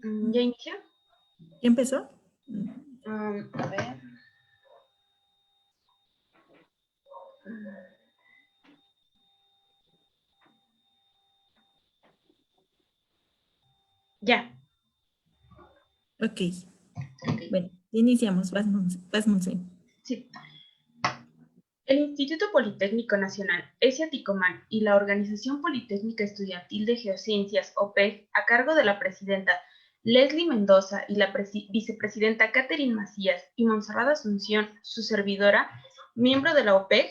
¿Ya inició? ¿Ya empezó? A ver. Ya. Ok. Bueno, iniciamos. Vas, Monse. Sí. El Instituto Politécnico Nacional, ESIA Ticomán y la Organización Politécnica Estudiantil de Geociencias, OPEG, a cargo de la presidenta Leslie Mendoza y la vicepresidenta Catherine Macías y Montserrat Asunción, su servidora, miembro de la OPEG,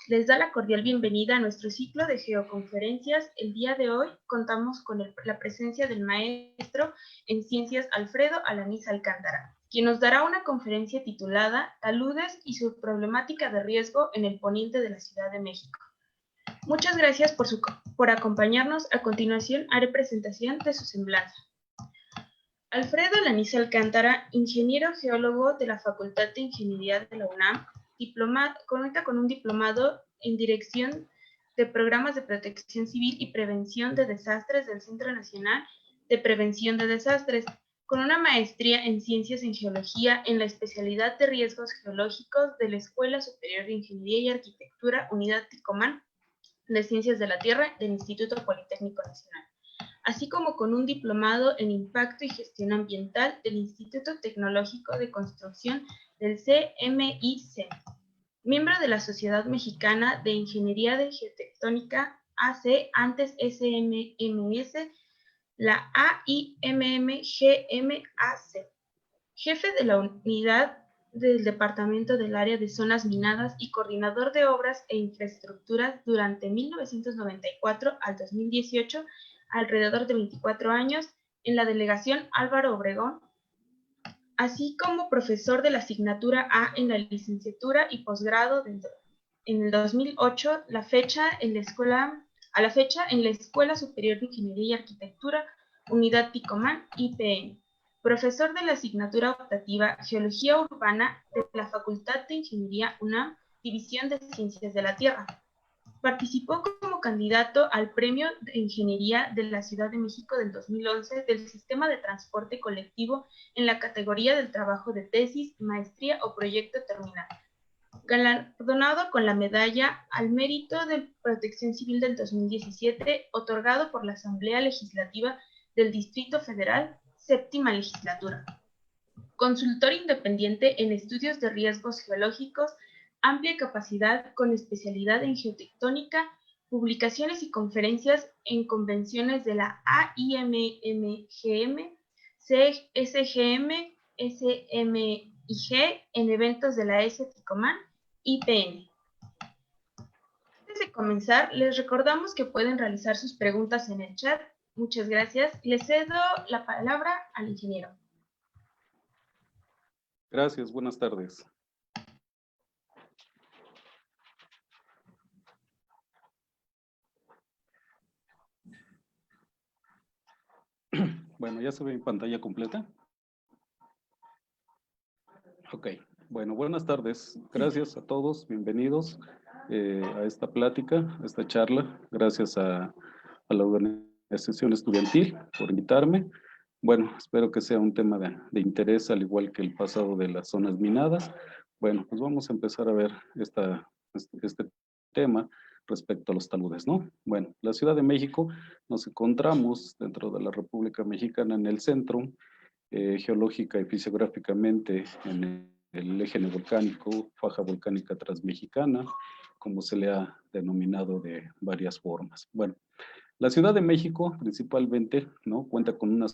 les da la cordial bienvenida a nuestro ciclo de geoconferencias. El día de hoy contamos con la presencia del maestro en Ciencias Alfredo Alanís Alcántara, quien nos dará una conferencia titulada Taludes y su problemática de riesgo en el poniente de la Ciudad de México. Muchas gracias por acompañarnos. A continuación haré presentación de su semblanza. Alfredo Alanís Alcántara, ingeniero geólogo de la Facultad de Ingeniería de la UNAM, cuenta con un diplomado en Dirección de Programas de Protección Civil y Prevención de Desastres del Centro Nacional de Prevención de Desastres, con una maestría en Ciencias en Geología en la especialidad de Riesgos Geológicos de la Escuela Superior de Ingeniería y Arquitectura Unidad Ticomán de Ciencias de la Tierra del Instituto Politécnico Nacional, así como con un diplomado en Impacto y Gestión Ambiental del Instituto Tecnológico de Construcción del CMIC, miembro de la Sociedad Mexicana de Ingeniería de Geotectónica AC, antes SMMS, la AIMMGMAC, jefe de la unidad del Departamento del Área de Zonas Minadas y coordinador de obras e infraestructuras durante 1994 al 2018, alrededor de 24 años, en la delegación Álvaro Obregón, así como profesor de la asignatura A en la licenciatura y posgrado en el 2008, a la fecha en la Escuela Superior de Ingeniería y Arquitectura, Unidad Ticomán, IPN. Profesor de la asignatura optativa Geología Urbana de la Facultad de Ingeniería UNAM, División de Ciencias de la Tierra. Participó como candidato al Premio de Ingeniería de la Ciudad de México del 2011 del Sistema de Transporte Colectivo en la categoría del trabajo de tesis, maestría o proyecto terminal. Galardonado con la Medalla al Mérito de Protección Civil del 2017, otorgado por la Asamblea Legislativa del Distrito Federal, séptima legislatura. Consultor independiente en estudios de riesgos geológicos, amplia capacidad con especialidad en geotectónica, publicaciones y conferencias en convenciones de la AIMMGM, SGM, SMIG, en eventos de la ESIA Ticomán, IPN. Antes de comenzar, les recordamos que pueden realizar sus preguntas en el chat. Muchas gracias. Les cedo la palabra al ingeniero. Gracias, buenas tardes. Bueno, ¿ya se ve en pantalla completa? Ok, bueno, buenas tardes. Gracias a todos, bienvenidos a esta plática, a esta charla. Gracias a la organización estudiantil por invitarme. Bueno, espero que sea un tema de interés, al igual que el pasado de las zonas minadas. Bueno, pues vamos a empezar a ver este tema respecto a los taludes, ¿no? Bueno, la Ciudad de México nos encontramos dentro de la República Mexicana en el centro, geológica y fisiográficamente en el eje neovolcánico, faja volcánica transmexicana, como se le ha denominado de varias formas. Bueno, la Ciudad de México principalmente, ¿no?, cuenta con una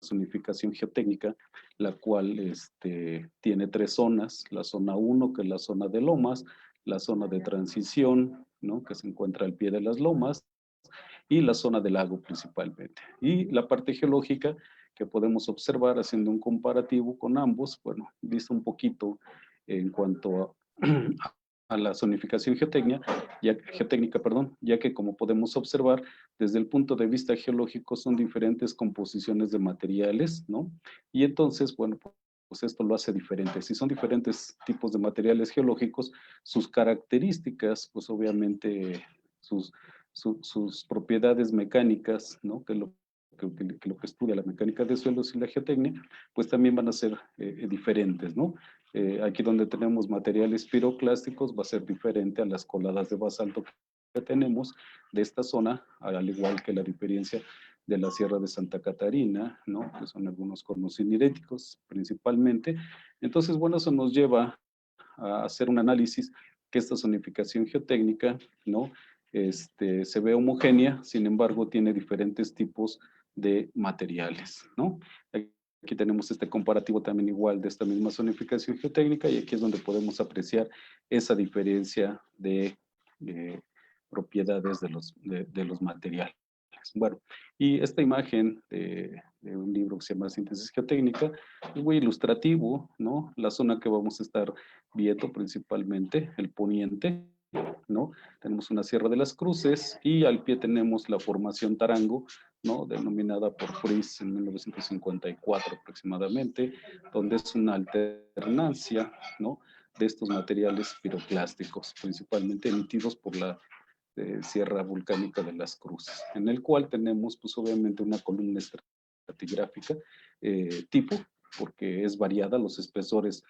zonificación geotécnica, la cual tiene tres zonas: la zona 1, que es la zona de lomas, la zona de transición, ¿no?, que se encuentra al pie de las lomas, y la zona del lago principalmente. Y la parte geológica que podemos observar haciendo un comparativo con ambos, bueno, visto un poquito en cuanto a la zonificación geotécnica, ya que como podemos observar, desde el punto de vista geológico son diferentes composiciones de materiales, ¿no? Y entonces, bueno, pues esto lo hace diferente. Si son diferentes tipos de materiales geológicos, sus características, pues obviamente sus propiedades mecánicas, ¿no?, que lo que lo que estudia la mecánica de suelos y la geotecnia, pues también van a ser diferentes, ¿no? Aquí donde tenemos materiales piroclásticos va a ser diferente a las coladas de basalto que tenemos de esta zona, al igual que la diferencia de la Sierra de Santa Catarina, ¿no? Que son algunos cornos siniréticos principalmente. Entonces, bueno, eso nos lleva a hacer un análisis que esta zonificación geotécnica, ¿no? Se ve homogénea, sin embargo, tiene diferentes tipos de materiales, ¿no? Aquí tenemos este comparativo también igual de esta misma zonificación geotécnica y aquí es donde podemos apreciar esa diferencia de propiedades de los materiales. Bueno, y esta imagen de un libro que se llama Síntesis Geotécnica es muy ilustrativo, ¿no? La zona que vamos a estar viendo principalmente, el poniente, ¿no? Tenemos una Sierra de las Cruces y al pie tenemos la formación Tarango, ¿no? Denominada por Fries en 1954 aproximadamente, donde es una alternancia, ¿no? De estos materiales piroclásticos, principalmente emitidos por la Sierra Volcánica de las Cruces, en el cual tenemos, pues obviamente, una columna estratigráfica tipo, porque es variada, los espesores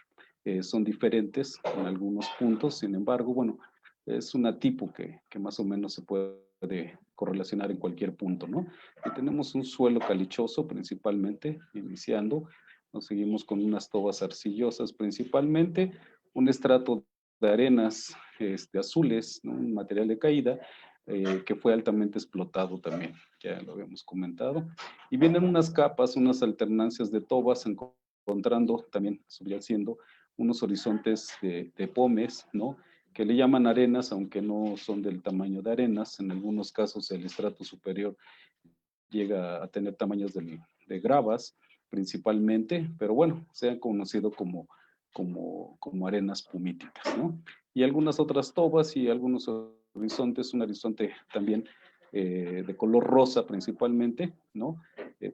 son diferentes en algunos puntos, sin embargo, bueno, es una tipo que más o menos se puede correlacionar en cualquier punto, ¿no? Y tenemos un suelo calichoso principalmente, iniciando, nos seguimos con unas tobas arcillosas principalmente, un estrato de arenas azules, ¿no? Un material de caída, que fue altamente explotado también, ya lo habíamos comentado. Y vienen unas capas, unas alternancias de tobas, encontrando también, subyaciendo, unos horizontes de pomes, ¿no? Que le llaman arenas, aunque no son del tamaño de arenas. En algunos casos el estrato superior llega a tener tamaños de gravas, principalmente, pero bueno, se han conocido como arenas pumíticas, ¿no? Y algunas otras tobas y algunos horizontes, un horizonte también de color rosa principalmente, ¿no?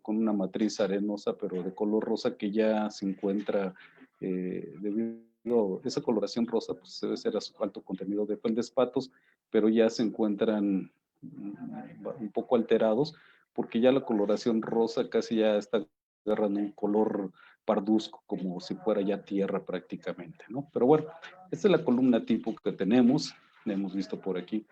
Con una matriz arenosa, pero de color rosa que ya se encuentra debido a esa coloración rosa, pues debe ser a su alto contenido de feldespatos, pero ya se encuentran un poco alterados, porque ya la coloración rosa casi ya está agarrando un color parduzco, como si fuera ya tierra prácticamente, ¿no? Pero bueno, esta es la columna tipo que tenemos, la hemos visto por aquí,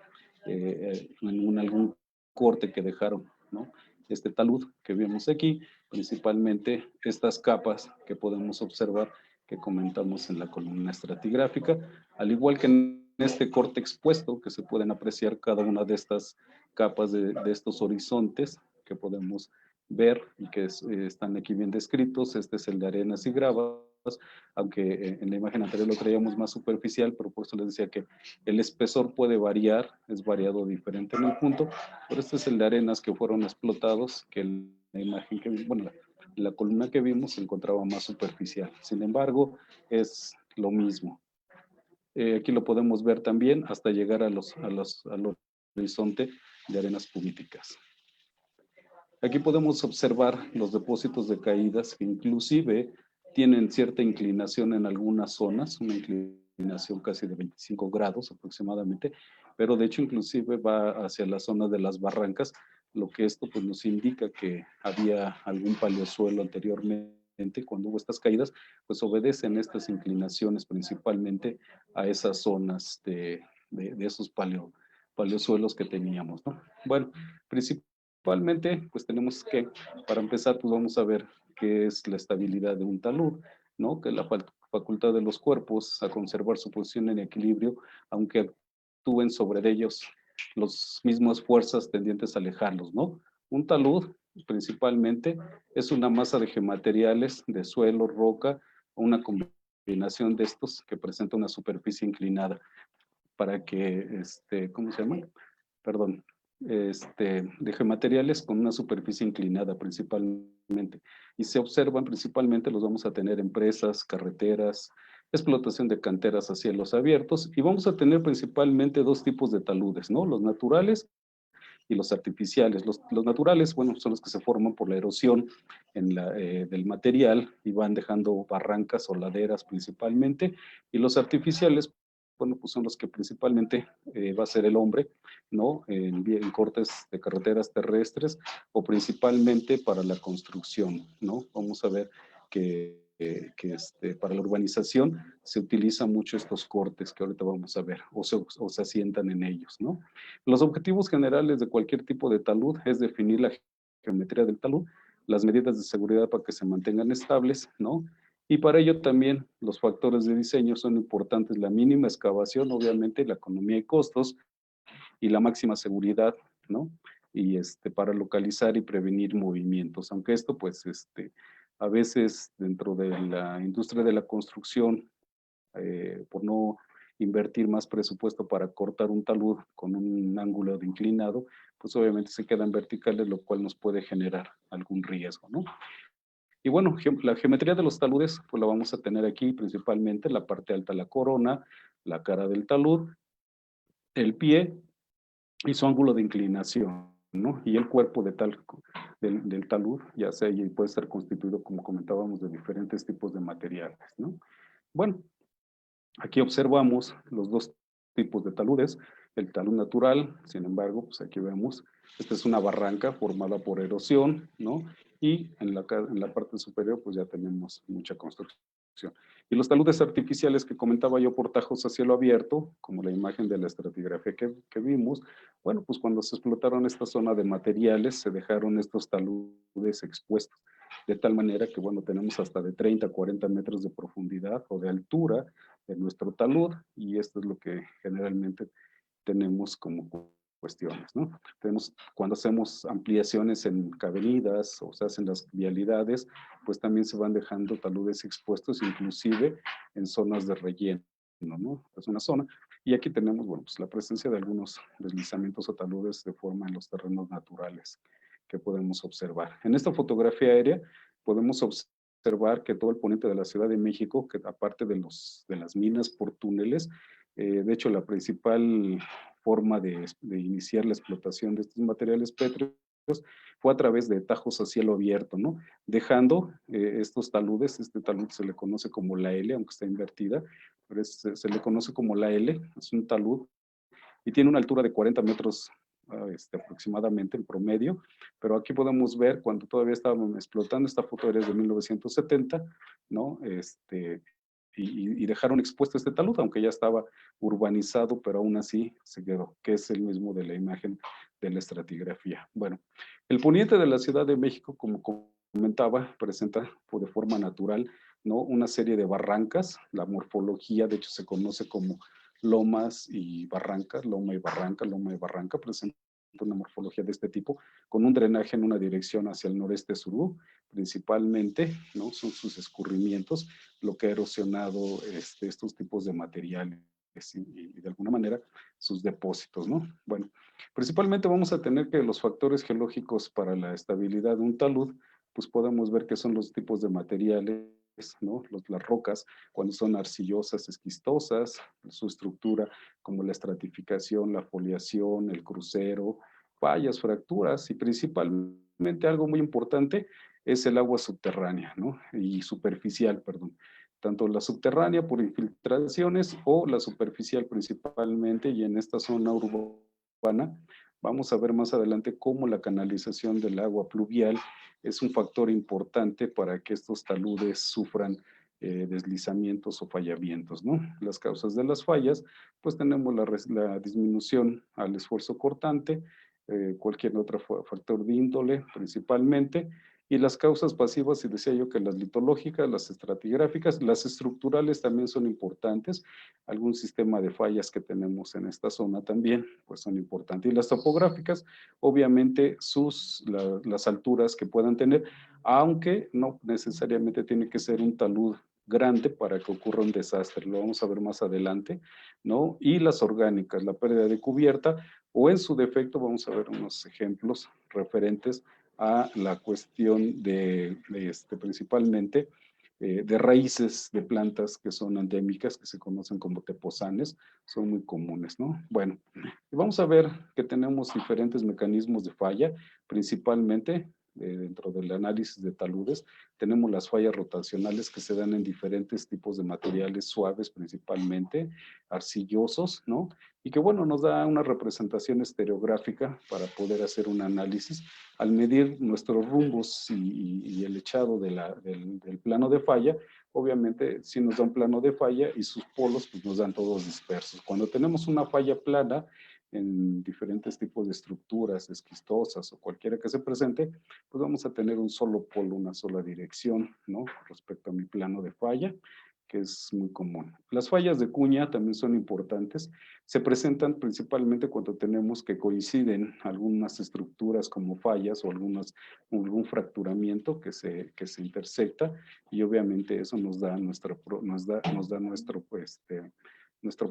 en algún corte que dejaron, ¿no? Este talud que vemos aquí, principalmente estas capas que podemos observar que comentamos en la columna estratigráfica, al igual que en este corte expuesto, que se pueden apreciar cada una de estas capas de estos horizontes que podemos ver y que están aquí bien descritos. Este es el de arenas y gravas, aunque en la imagen anterior lo traíamos más superficial, pero por eso les decía que el espesor puede variar, es variado diferente en el punto, pero este es el de arenas que fueron explotados, que en la imagen que, bueno, la columna que vimos se encontraba más superficial. Sin embargo, es lo mismo. Aquí lo podemos ver también hasta llegar al horizonte de arenas pumíticas. Aquí podemos observar los depósitos de caídas que inclusive tienen cierta inclinación en algunas zonas, una inclinación casi de 25 grados aproximadamente, pero de hecho inclusive va hacia la zona de las barrancas, lo que esto pues nos indica que había algún paleosuelo anteriormente. Cuando hubo estas caídas, pues obedecen estas inclinaciones principalmente a esas zonas de esos paleosuelos que teníamos, ¿no? Bueno, principalmente, pues tenemos que, para empezar, pues vamos a ver qué es la estabilidad de un talud, ¿no? Que es la facultad de los cuerpos a conservar su posición en equilibrio, aunque actúen sobre ellos las mismas fuerzas tendientes a alejarlos, ¿no? Un talud, principalmente, es una masa de gemateriales, de suelo, roca, o una combinación de estos que presenta una superficie inclinada para que, ¿cómo se llama? Perdón, de gemateriales con una superficie inclinada principalmente. Y se observan principalmente, los vamos a tener en presas, carreteras, explotación de canteras a cielos abiertos, y vamos a tener principalmente dos tipos de taludes, ¿no? Los naturales y los artificiales. Los naturales, bueno, son los que se forman por la erosión del material y van dejando barrancas o laderas principalmente, y los artificiales bueno, pues son los que principalmente va a ser el hombre, ¿no? En cortes de carreteras terrestres o principalmente para la construcción, ¿no? Vamos a ver que para la urbanización se utilizan mucho estos cortes que ahorita vamos a ver, o se asientan en ellos, ¿no? Los objetivos generales de cualquier tipo de talud es definir la geometría del talud, las medidas de seguridad para que se mantengan estables, ¿no? Y para ello también los factores de diseño son importantes, la mínima excavación, obviamente, la economía y costos, y la máxima seguridad, ¿no? Y para localizar y prevenir movimientos, aunque esto, pues, a veces dentro de la industria de la construcción, por no invertir más presupuesto para cortar un talud con un ángulo de inclinado, pues obviamente se quedan verticales, lo cual nos puede generar algún riesgo, ¿no? Y bueno, la geometría de los taludes, pues la vamos a tener aquí principalmente, la parte alta la corona, la cara del talud, el pie y su ángulo de inclinación, ¿no? Y el cuerpo del talud, ya sea, y puede ser constituido, como comentábamos, de diferentes tipos de materiales, ¿no? Bueno, aquí observamos los dos tipos de taludes, el talud natural, sin embargo, pues aquí vemos, esta es una barranca formada por erosión, ¿no? Y en la parte superior, pues ya tenemos mucha construcción. Y los taludes artificiales que comentaba yo por tajos a cielo abierto, como la imagen de la estratigrafía que vimos, bueno, pues cuando se explotaron esta zona de materiales, se dejaron estos taludes expuestos, de tal manera que, bueno, tenemos hasta de 30 a 40 metros de profundidad o de altura de nuestro talud, y esto es lo que generalmente tenemos como cuestiones, ¿no? Cuando hacemos ampliaciones en avenidas o se hacen las vialidades, pues también se van dejando taludes expuestos, inclusive en zonas de relleno, ¿no? Es una zona. Y aquí tenemos, bueno, pues la presencia de algunos deslizamientos o taludes de forma en los terrenos naturales que podemos observar. En esta fotografía aérea podemos observar que todo el poniente de la Ciudad de México, que aparte de las minas por túneles, de hecho la principal forma de iniciar la explotación de estos materiales pétreos fue a través de tajos a cielo abierto, ¿no? Dejando estos taludes, este talud se le conoce como la L, aunque está invertida, pero se le conoce como la L, es un talud, y tiene una altura de 40 metros aproximadamente en promedio, pero aquí podemos ver cuando todavía estábamos explotando, esta foto era de 1970, ¿no? Y dejaron expuesto este talud, aunque ya estaba urbanizado, pero aún así se quedó, que es el mismo de la imagen de la estratigrafía. Bueno, el poniente de la Ciudad de México, como comentaba, presenta de forma natural, ¿no? Una serie de barrancas, la morfología de hecho se conoce como lomas y barrancas, loma y barranca, presenta una morfología de este tipo, con un drenaje en una dirección hacia el noreste-surú, principalmente, ¿no? Son sus escurrimientos, lo que ha erosionado estos tipos de materiales y de alguna manera sus depósitos, ¿no? Bueno, principalmente vamos a tener que los factores geológicos para la estabilidad de un talud, pues podemos ver que son los tipos de materiales, ¿no? Las rocas, cuando son arcillosas, esquistosas, su estructura, como la estratificación, la foliación, el crucero, fallas, fracturas, y principalmente algo muy importante es el agua subterránea, ¿no? Y superficial, perdón. Tanto la subterránea por infiltraciones o la superficial principalmente, y en esta zona urbana, vamos a ver más adelante cómo la canalización del agua pluvial es un factor importante para que estos taludes sufran deslizamientos o fallamientos, ¿no? Las causas de las fallas, pues tenemos la disminución al esfuerzo cortante, cualquier otro factor de índole principalmente, y las causas pasivas, y decía yo que las litológicas, las estratigráficas, las estructurales también son importantes. Algún sistema de fallas que tenemos en esta zona también, pues son importantes. Y las topográficas, obviamente, las alturas que puedan tener, aunque no necesariamente tiene que ser un talud grande para que ocurra un desastre, lo vamos a ver más adelante, ¿no? Y las orgánicas, la pérdida de cubierta, o en su defecto, vamos a ver unos ejemplos referentes a la cuestión principalmente de raíces de plantas que son endémicas, que se conocen como teposanes, son muy comunes, ¿no? Bueno, vamos a ver que tenemos diferentes mecanismos de falla, principalmente dentro del análisis de taludes, tenemos las fallas rotacionales que se dan en diferentes tipos de materiales suaves principalmente, arcillosos, ¿no? Y que bueno, nos da una representación estereográfica para poder hacer un análisis. Al medir nuestros rumbos y el echado del plano de falla, obviamente sí nos da un plano de falla y sus polos pues nos dan todos dispersos. Cuando tenemos una falla plana en diferentes tipos de estructuras esquistosas o cualquiera que se presente, pues vamos a tener un solo polo, una sola dirección, ¿no? Respecto a mi plano de falla, que es muy común. Las fallas de cuña también son importantes. Se presentan principalmente cuando tenemos que coinciden algunas estructuras como fallas o algún fracturamiento que se intersecta, y obviamente eso nos da nuestro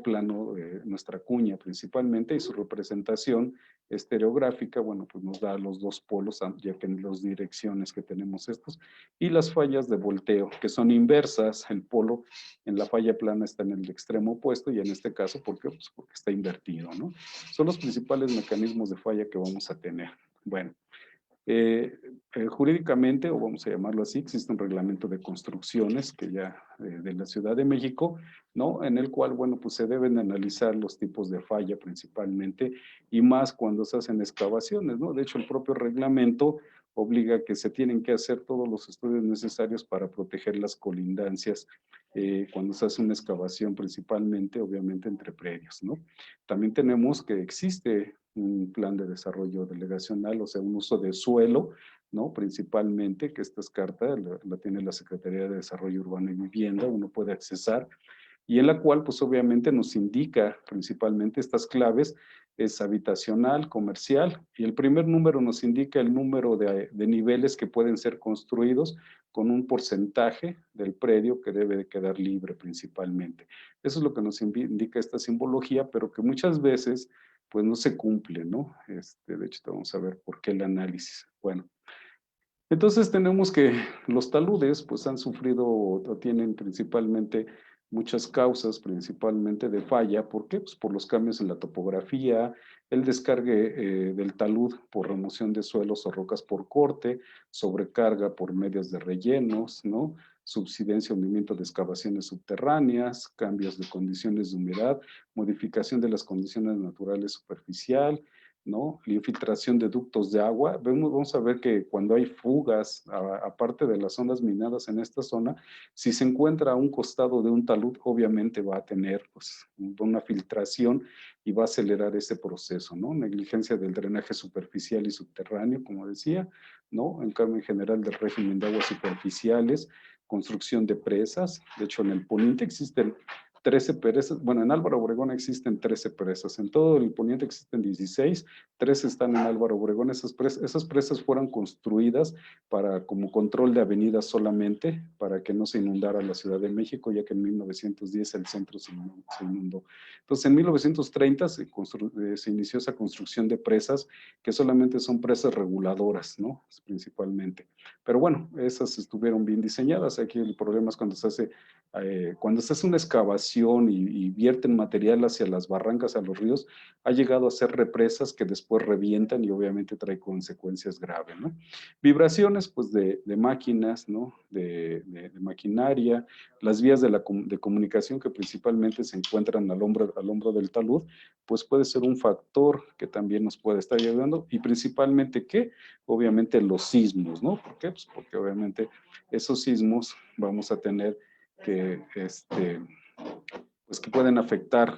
plano, nuestra cuña principalmente, y su representación estereográfica, bueno, pues nos da los dos polos, ya que en las direcciones que tenemos estos, y las fallas de volteo, que son inversas. El polo en la falla plana está en el extremo opuesto, y en este caso, ¿por qué? Pues porque está invertido, ¿no? Son los principales mecanismos de falla que vamos a tener. Bueno, jurídicamente, o vamos a llamarlo así, existe un reglamento de construcciones que ya de la Ciudad de México, ¿no? En el cual, bueno, pues se deben analizar los tipos de falla principalmente, y más cuando se hacen excavaciones, ¿no? De hecho, el propio reglamento obliga que se tienen que hacer todos los estudios necesarios para proteger las colindancias cuando se hace una excavación, principalmente, obviamente, entre predios, ¿no? También tenemos que existe un plan de desarrollo delegacional, o sea, un uso de suelo, ¿no? Principalmente, que esta carta la tiene la Secretaría de Desarrollo Urbano y Vivienda, uno puede accesar, y en la cual, pues obviamente nos indica principalmente estas claves: es habitacional, comercial, y el primer número nos indica el número de niveles que pueden ser construidos con un porcentaje del predio que debe de quedar libre principalmente. Eso es lo que nos indica esta simbología, pero que muchas veces pues no se cumple, ¿no? De hecho, vamos a ver por qué el análisis. Bueno, entonces tenemos que los taludes pues han sufrido o tienen principalmente muchas causas, principalmente de falla. ¿Por qué? Pues por los cambios en la topografía, el descargue del talud por remoción de suelos o rocas por corte, sobrecarga por medios de rellenos, ¿no? Subsidencia o movimiento de excavaciones subterráneas, cambios de condiciones de humedad, modificación de las condiciones naturales superficial, ¿no? La infiltración de ductos de agua. Vamos a ver que cuando hay fugas, aparte de las zonas minadas en esta zona, si se encuentra a un costado de un talud, obviamente va a tener pues, una filtración y va a acelerar ese proceso, ¿no? Negligencia del drenaje superficial y subterráneo, como decía, ¿no? En cambio, en general, del régimen de aguas superficiales, construcción de presas. De hecho, en el poniente existen 13 presas. Bueno, en Álvaro Obregón existen 13 presas. En todo el poniente existen 16, 13 están en Álvaro Obregón. Esas presas fueron construidas como control de avenidas solamente, para que no se inundara la Ciudad de México, ya que en 1910 el centro se inundó. Entonces, en 1930 se inició esa construcción de presas, que solamente son presas reguladoras, ¿no? Principalmente. Pero bueno, esas estuvieron bien diseñadas. Aquí el problema es cuando se hace una excavación y vierten material hacia las barrancas, a los ríos, ha llegado a ser represas que después revientan y obviamente trae consecuencias graves, ¿no? Vibraciones, pues, de máquinas, ¿no? De maquinaria, las vías de comunicación que principalmente se encuentran al hombro del talud, pues puede ser un factor que también nos puede estar ayudando, y principalmente, ¿qué? Obviamente los sismos, ¿no? ¿Por qué? Pues porque obviamente esos sismos vamos a tener que, pues que pueden afectar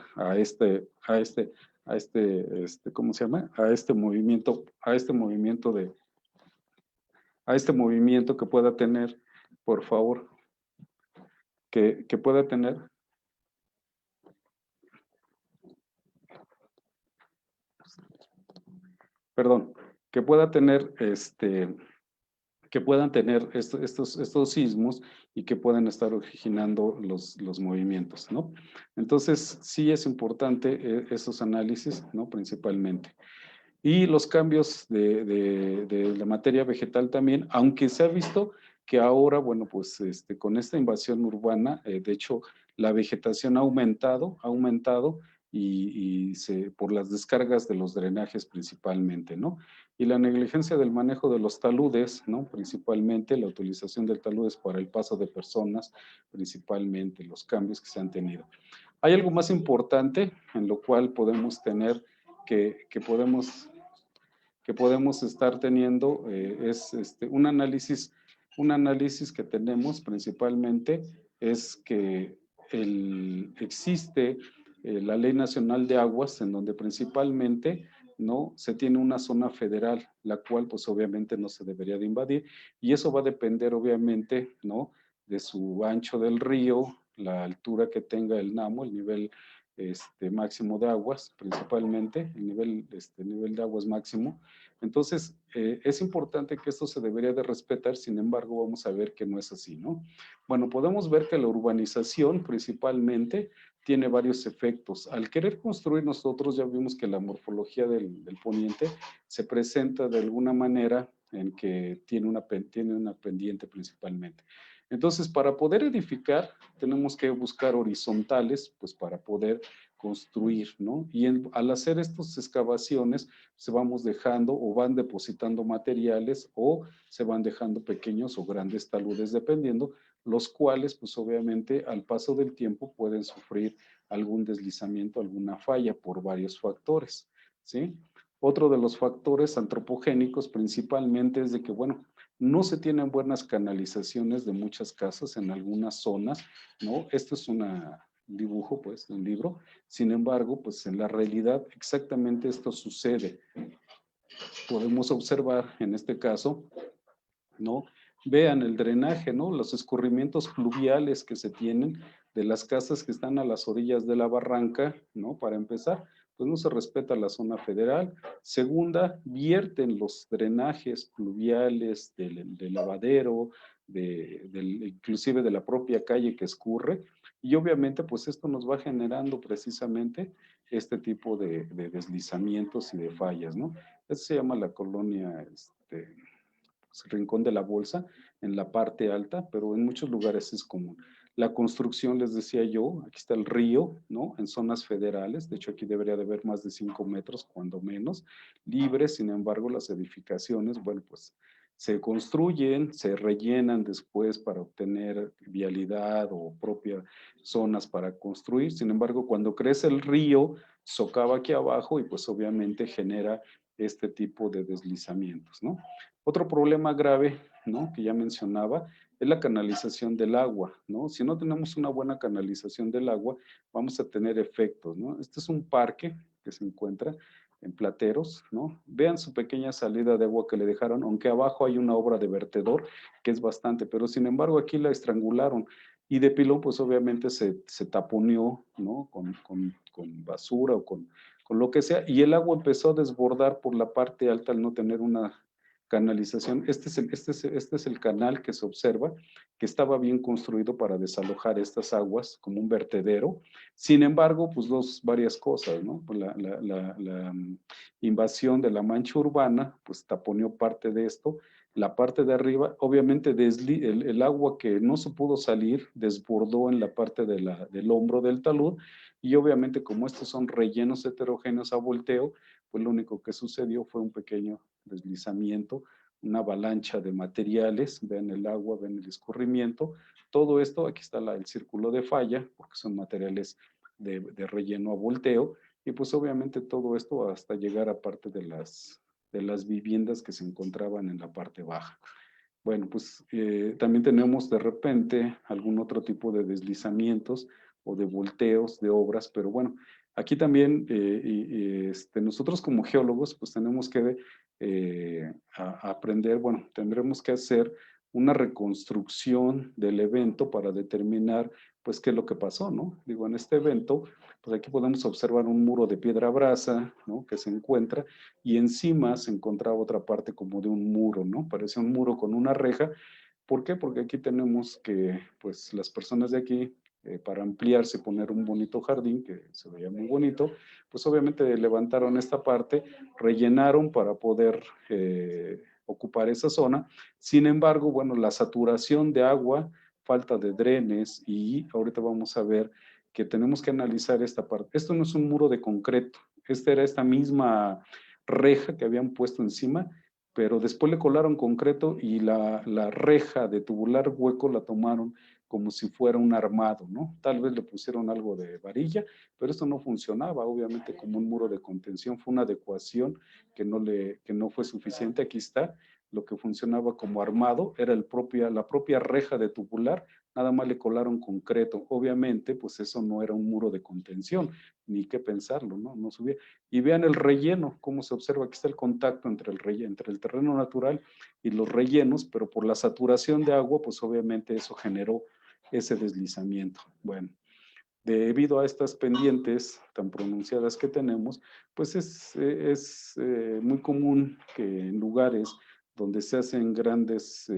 ¿cómo se llama? A este movimiento que pueda tener, por favor, que pueda tener, perdón, que pueda tener que puedan tener estos sismos y que puedan estar originando los movimientos, ¿no? Entonces, sí es importante esos análisis, ¿no? Principalmente. Y los cambios de la materia vegetal también, aunque se ha visto que ahora, bueno, pues con esta invasión urbana, de hecho, la vegetación ha aumentado, por las descargas de los drenajes principalmente, ¿no? Y la negligencia del manejo de los taludes, ¿no? Principalmente la utilización del taludes para el paso de personas, principalmente los cambios que se han tenido. Hay algo más importante en lo cual podemos tener que podemos estar teniendo, es un análisis que tenemos principalmente es que existe la Ley Nacional de Aguas, en donde principalmente no se tiene una zona federal, la cual pues obviamente no se debería de invadir, y eso va a depender obviamente, ¿no?, de su ancho del río, la altura que tenga el NAMO, el nivel máximo de aguas, principalmente, el nivel de aguas máximo. Entonces, es importante que esto se debería de respetar, sin embargo, vamos a ver que no es así, ¿no? Bueno, podemos ver que la urbanización principalmente tiene varios efectos. Al querer construir nosotros, ya vimos que la morfología del poniente se presenta de alguna manera en que tiene una pendiente principalmente. Entonces, para poder edificar, tenemos que buscar horizontales, pues para poder construir, ¿no? Y al hacer estas excavaciones, se vamos dejando o van depositando materiales o se van dejando pequeños o grandes taludes, dependiendo, los cuales, pues obviamente, al paso del tiempo pueden sufrir algún deslizamiento, alguna falla por varios factores, ¿sí? Otro de los factores antropogénicos principalmente es de que, bueno, no se tienen buenas canalizaciones de muchas casas en algunas zonas, ¿no? Esto es un dibujo, pues, un libro. Sin embargo, pues en la realidad exactamente esto sucede. Podemos observar en este caso, ¿no? Vean el drenaje, ¿no? Los escurrimientos fluviales que se tienen de las casas que están a las orillas de la barranca, ¿no? Para empezar, pues no se respeta la zona federal. Segunda, vierten los drenajes fluviales del lavadero, inclusive de la propia calle que escurre, y obviamente pues esto nos va generando precisamente este tipo de deslizamientos y de fallas, ¿no? Eso se llama la colonia, Rincón de la Bolsa, en la parte alta, pero en muchos lugares es común. La construcción, les decía yo, aquí está el río, ¿no? En zonas federales, de hecho aquí debería de haber más de 5 metros, cuando menos, libres. Sin embargo, las edificaciones, bueno, pues se construyen, se rellenan después para obtener vialidad o propias zonas para construir. Sin embargo, cuando crece el río, socava aquí abajo y pues obviamente genera este tipo de deslizamientos, ¿no? Otro problema grave, ¿no?, que ya mencionaba, es la canalización del agua, ¿no? Si no tenemos una buena canalización del agua, vamos a tener efectos, ¿no? Este es un parque que se encuentra en Plateros, ¿no? Vean su pequeña salida de agua que le dejaron, aunque abajo hay una obra de vertedor, que es bastante, pero sin embargo aquí la estrangularon. Y de pilón, pues obviamente se taponeó, ¿no? Con basura o con lo que sea, y el agua empezó a desbordar por la parte alta al no tener una canalización. Este es el canal que se observa, que estaba bien construido para desalojar estas aguas como un vertedero. Sin embargo, pues varias cosas, ¿no? Pues la invasión de la mancha urbana, pues taponeó parte de esto. La parte de arriba, obviamente el agua que no se pudo salir desbordó en la parte del hombro del talud, y obviamente como estos son rellenos heterogéneos a volteo, pues lo único que sucedió fue un pequeño deslizamiento, una avalancha de materiales. Ven el agua, ven el escurrimiento, todo esto, aquí está el círculo de falla, porque son materiales de relleno a volteo, y pues obviamente todo esto hasta llegar a parte de las viviendas que se encontraban en la parte baja. Bueno, pues también tenemos de repente algún otro tipo de deslizamientos o de volteos de obras, pero bueno, aquí también nosotros como geólogos pues tenemos que aprender, bueno, tendremos que hacer una reconstrucción del evento para determinar pues qué es lo que pasó, ¿no? Digo, en este evento, pues aquí podemos observar un muro de piedra brasa, ¿no?, que se encuentra, y encima se encontraba otra parte como de un muro, ¿no? Parece un muro con una reja. ¿Por qué? Porque aquí tenemos que, pues las personas de aquí, para ampliarse, poner un bonito jardín que se veía muy bonito, pues obviamente levantaron esta parte, rellenaron para poder ocupar esa zona. Sin embargo, bueno, la saturación de agua, falta de drenes, y ahorita vamos a ver que tenemos que analizar esta parte. Esto no es un muro de concreto, esta era esta misma reja que habían puesto encima, pero después le colaron concreto y la reja de tubular hueco la tomaron como si fuera un armado, ¿no? Tal vez le pusieron algo de varilla, pero esto no funcionaba, obviamente como un muro de contención, fue una adecuación que no fue suficiente. Aquí está, lo que funcionaba como armado era la propia reja de tubular, nada más le colaron concreto. Obviamente, pues eso no era un muro de contención, ni qué pensarlo, ¿no? No subía. Y vean el relleno, cómo se observa, aquí está el contacto entre el relleno, entre el terreno natural y los rellenos, pero por la saturación de agua, pues obviamente eso generó ese deslizamiento. Bueno, debido a estas pendientes tan pronunciadas que tenemos, pues es muy común que en lugares donde se hacen grandes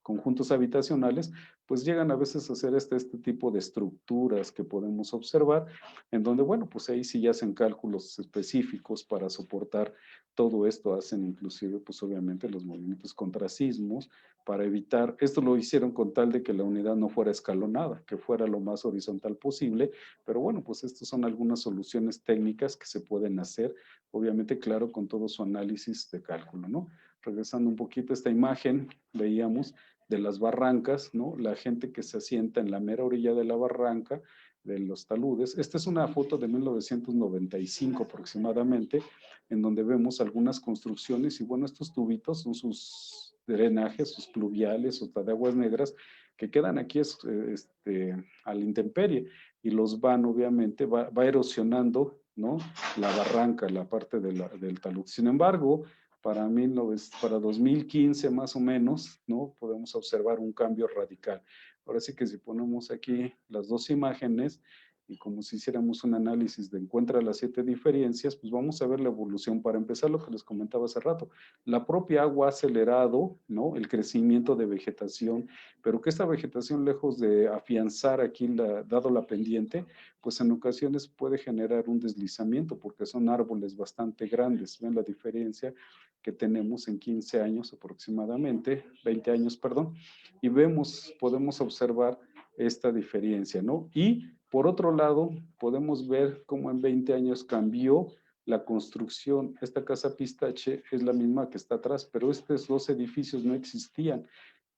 conjuntos habitacionales, pues llegan a veces a hacer este tipo de estructuras que podemos observar, en donde, bueno, pues ahí sí ya hacen cálculos específicos para soportar todo esto, hacen inclusive, pues obviamente los movimientos contra sismos, para evitar, esto lo hicieron con tal de que la unidad no fuera escalonada, que fuera lo más horizontal posible, pero bueno, pues estas son algunas soluciones técnicas que se pueden hacer, obviamente, claro, con todo su análisis de cálculo, ¿no? Regresando un poquito a esta imagen, veíamos de las barrancas, ¿no? La gente que se asienta en la mera orilla de la barranca, de los taludes. Esta es una foto de 1995 aproximadamente, en donde vemos algunas construcciones y bueno, estos tubitos son sus drenajes, sus pluviales, sus de aguas negras, que quedan aquí a la intemperie y los van, obviamente, va erosionando, ¿no? La barranca, la parte del talud. Sin embargo, para 2015 más o menos, ¿no? Podemos observar un cambio radical. Ahora sí que si ponemos aquí las dos imágenes, y como si hiciéramos un análisis de encuentra las 7 diferencias, pues vamos a ver la evolución. Para empezar, lo que les comentaba hace rato, la propia agua ha acelerado, ¿no? El crecimiento de vegetación, pero que esta vegetación, lejos de afianzar aquí, dado la pendiente, pues en ocasiones puede generar un deslizamiento, porque son árboles bastante grandes. ¿Ven la diferencia que tenemos en 15 años aproximadamente, 20 años, perdón? Y podemos observar esta diferencia, ¿no? Y por otro lado, podemos ver cómo en 20 años cambió la construcción. Esta casa Pistache es la misma que está atrás, pero estos dos edificios no existían.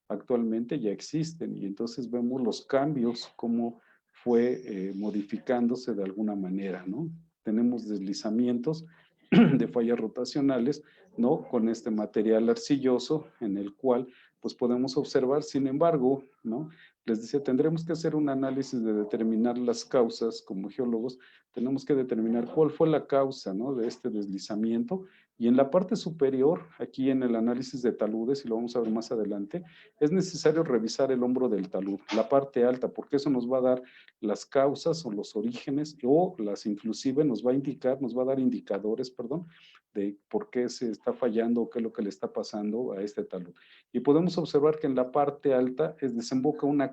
Actualmente ya existen y entonces vemos los cambios, cómo fue modificándose de alguna manera, ¿no? Tenemos deslizamientos de fallas rotacionales, ¿no? Con este material arcilloso en el cual pues podemos observar, sin embargo, ¿no? Les decía, tendremos que hacer un análisis de determinar las causas como geólogos, tenemos que determinar cuál fue la causa, ¿no? De este deslizamiento y en la parte superior, aquí en el análisis de taludes, y lo vamos a ver más adelante, es necesario revisar el hombro del talud, la parte alta, porque eso nos va a dar las causas o los orígenes, o las inclusive nos va a indicar, nos va a dar indicadores, perdón, de por qué se está fallando o qué es lo que le está pasando a este talud. Y podemos observar que en la parte alta desembocaba una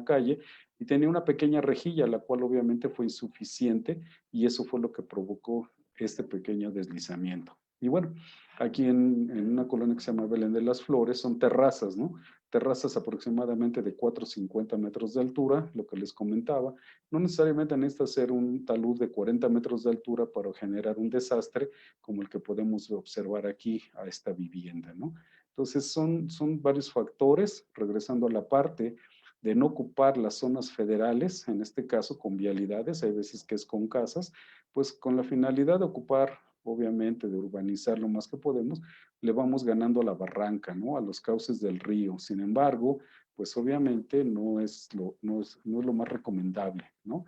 calle y tenía una pequeña rejilla, la cual obviamente fue insuficiente y eso fue lo que provocó este pequeño deslizamiento. Y bueno, aquí en una colonia que se llama Belén de las Flores son terrazas, ¿no? Terrazas aproximadamente de 4,50 metros de altura, lo que les comentaba. No necesariamente necesita ser un talud de 40 metros de altura para generar un desastre como el que podemos observar aquí a esta vivienda, ¿no? Entonces son varios factores, regresando a la parte de no ocupar las zonas federales, en este caso con vialidades, hay veces que es con casas, pues con la finalidad de ocupar, obviamente, de urbanizar lo más que podemos, le vamos ganando a la barranca, ¿no? A los cauces del río. Sin embargo, pues obviamente no es lo más recomendable, ¿no?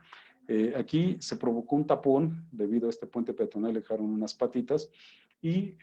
Aquí se provocó un tapón debido a este puente peatonal, le dejaron unas patitas y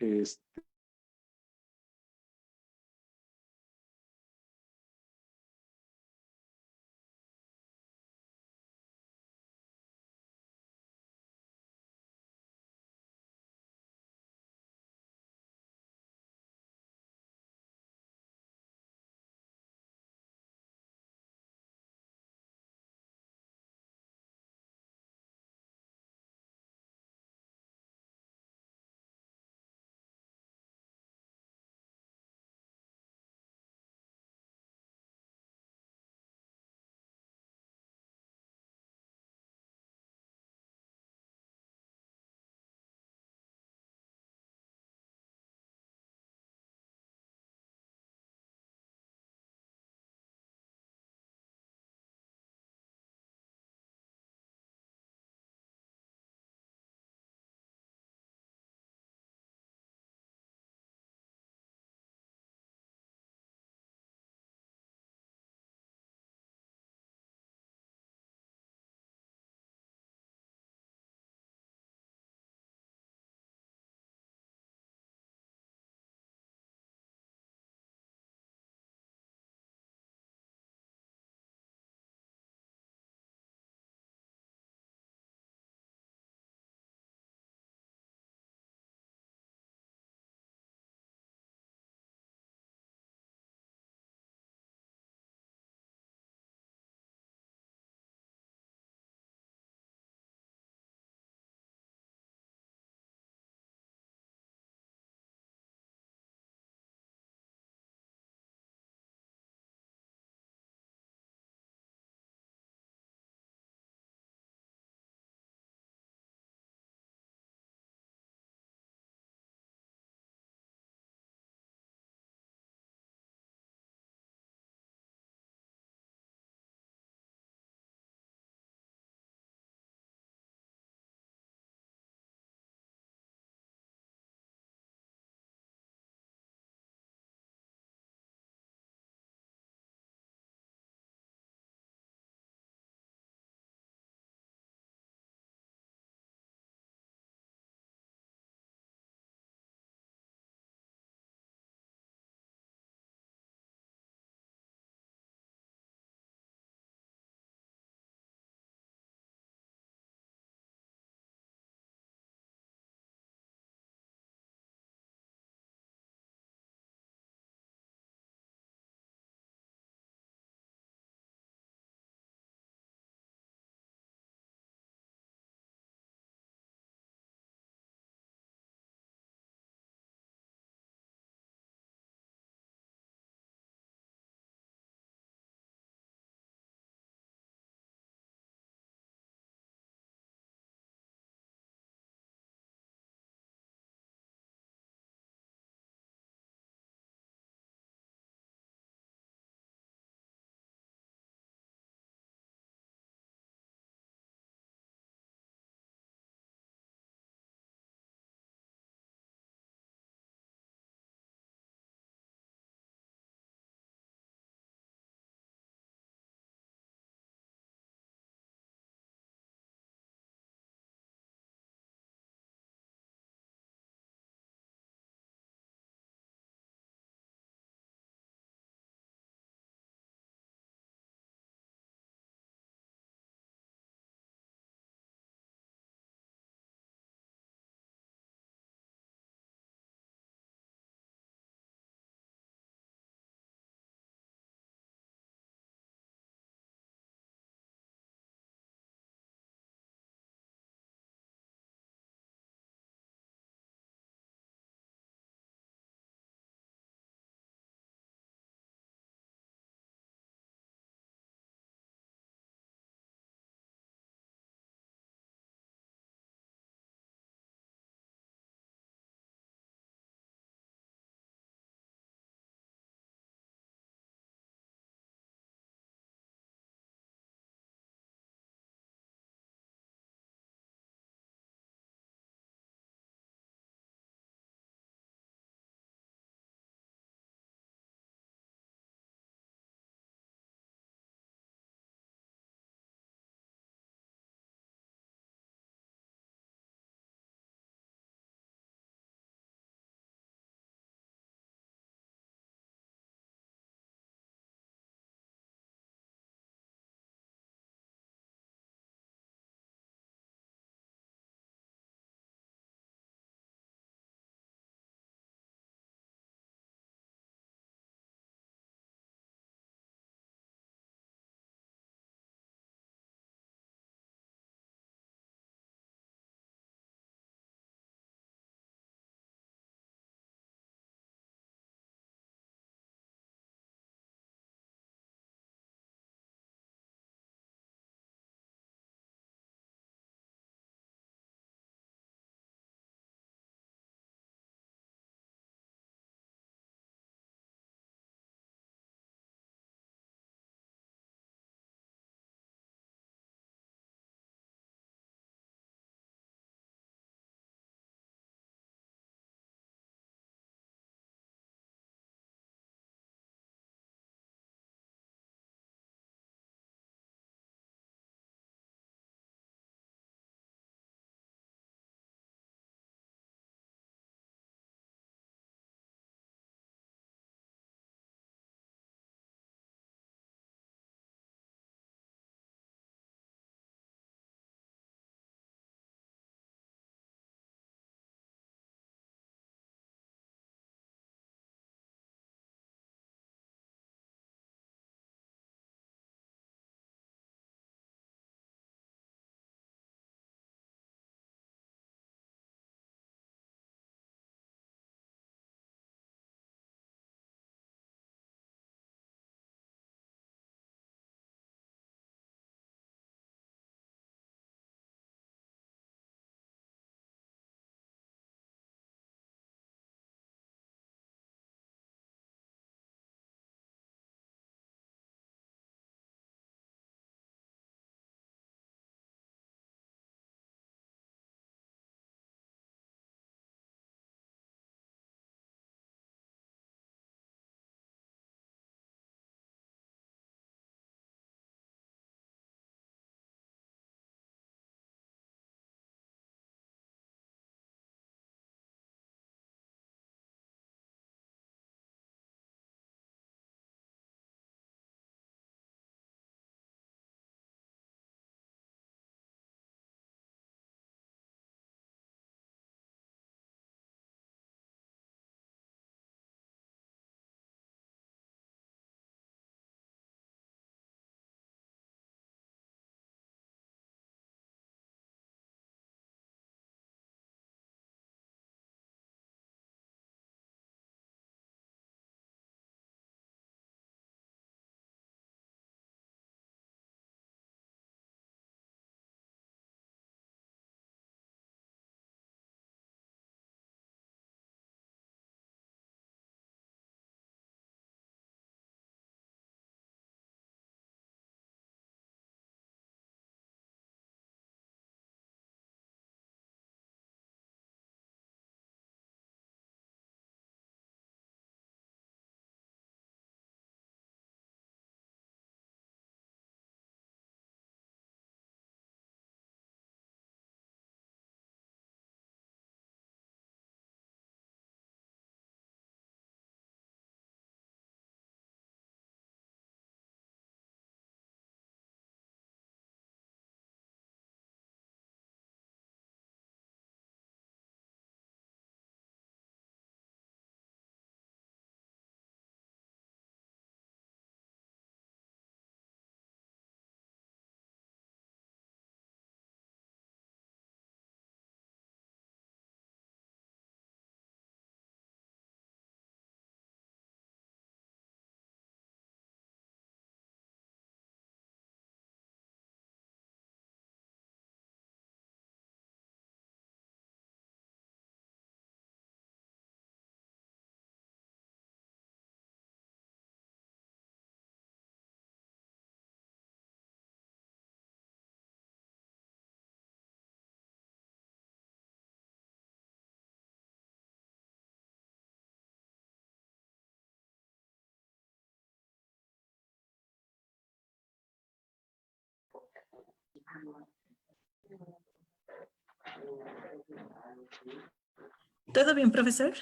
¿Todo bien, profesor?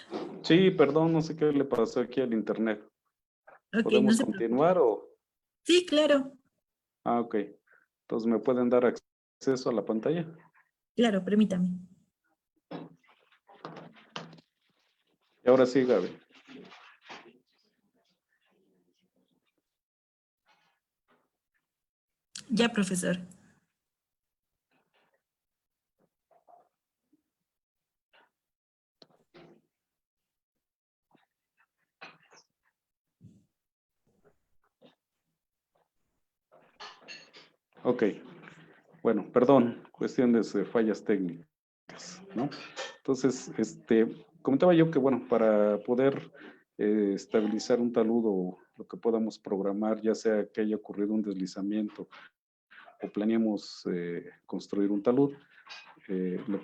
Sí, perdón, no sé qué le pasó aquí al internet. Ok, no ¿Podemos se preocupe. continuar o...? Sí, claro, Ah, ok. Entonces, ¿me pueden dar acceso a la pantalla? claro, permítame. Y ahora sí, Gaby. Ya, profesor. Ok. Bueno, perdón, cuestiones de fallas técnicas, ¿no? Entonces, comentaba yo que, bueno, para poder estabilizar un talud o lo que podamos programar, ya sea que haya ocurrido un deslizamiento o planeamos construir un talud, lo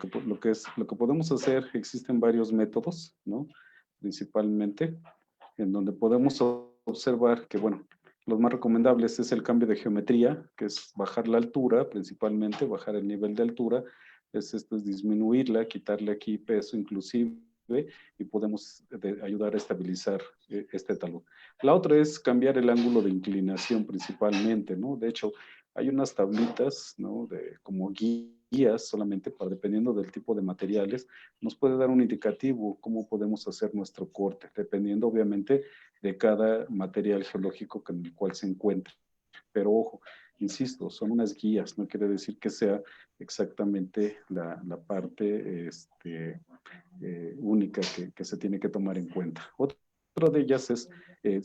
que podemos hacer, existen varios métodos, ¿no? Principalmente, en donde podemos observar que, bueno, los más recomendables es el cambio de geometría, que es bajar la altura, principalmente, bajar el nivel de altura, esto es disminuirla, quitarle aquí peso inclusive, y podemos ayudar a estabilizar este talud. La otra es cambiar el ángulo de inclinación principalmente, ¿no? De hecho, hay unas tablitas, ¿no? Como guías solamente para, dependiendo del tipo de materiales, nos puede dar un indicativo cómo podemos hacer nuestro corte, dependiendo obviamente de cada material geológico en el cual se encuentra. Pero ojo, insisto, son unas guías, no quiere decir que sea exactamente la parte única que se tiene que tomar en cuenta. Otra de ellas es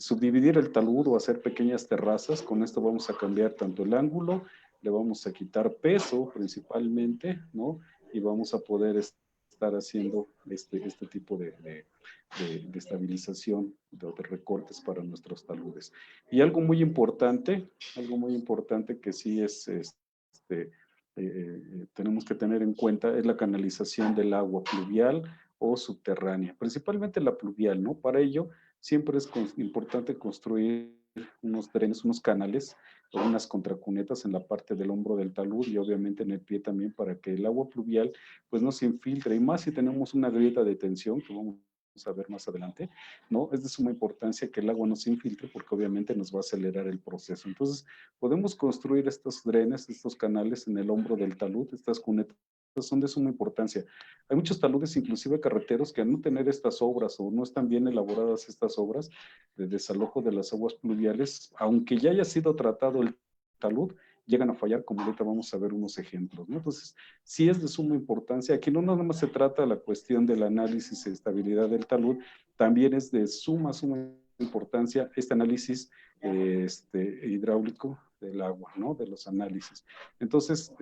subdividir el talud o hacer pequeñas terrazas. Con esto vamos a cambiar tanto el ángulo, le vamos a quitar peso principalmente, ¿no? Y vamos a poder estar haciendo este tipo de estabilización, de recortes para nuestros taludes. Y algo muy importante que sí es, tenemos que tener en cuenta es la canalización del agua pluvial o subterránea, principalmente la pluvial, ¿no? Para ello, siempre es importante construir unos drenes, unos canales o unas contracunetas en la parte del hombro del talud y obviamente en el pie también para que el agua pluvial pues no se infiltre, y más si tenemos una grieta de tensión, que vamos a ver más adelante, ¿no? Es de suma importancia que el agua no se infiltre porque obviamente nos va a acelerar el proceso. Entonces, podemos construir estos drenes, estos canales en el hombro del talud, estas cunetas son de suma importancia. Hay muchos taludes, inclusive carreteros, que al no tener estas obras o no están bien elaboradas estas obras de desalojo de las aguas pluviales, aunque ya haya sido tratado el talud, llegan a fallar, como ahorita vamos a ver unos ejemplos, ¿no? Entonces, sí es de suma importancia. Aquí no nada más se trata la cuestión del análisis y estabilidad del talud, también es de suma importancia este análisis hidráulico del agua, ¿no? De los análisis. Entonces,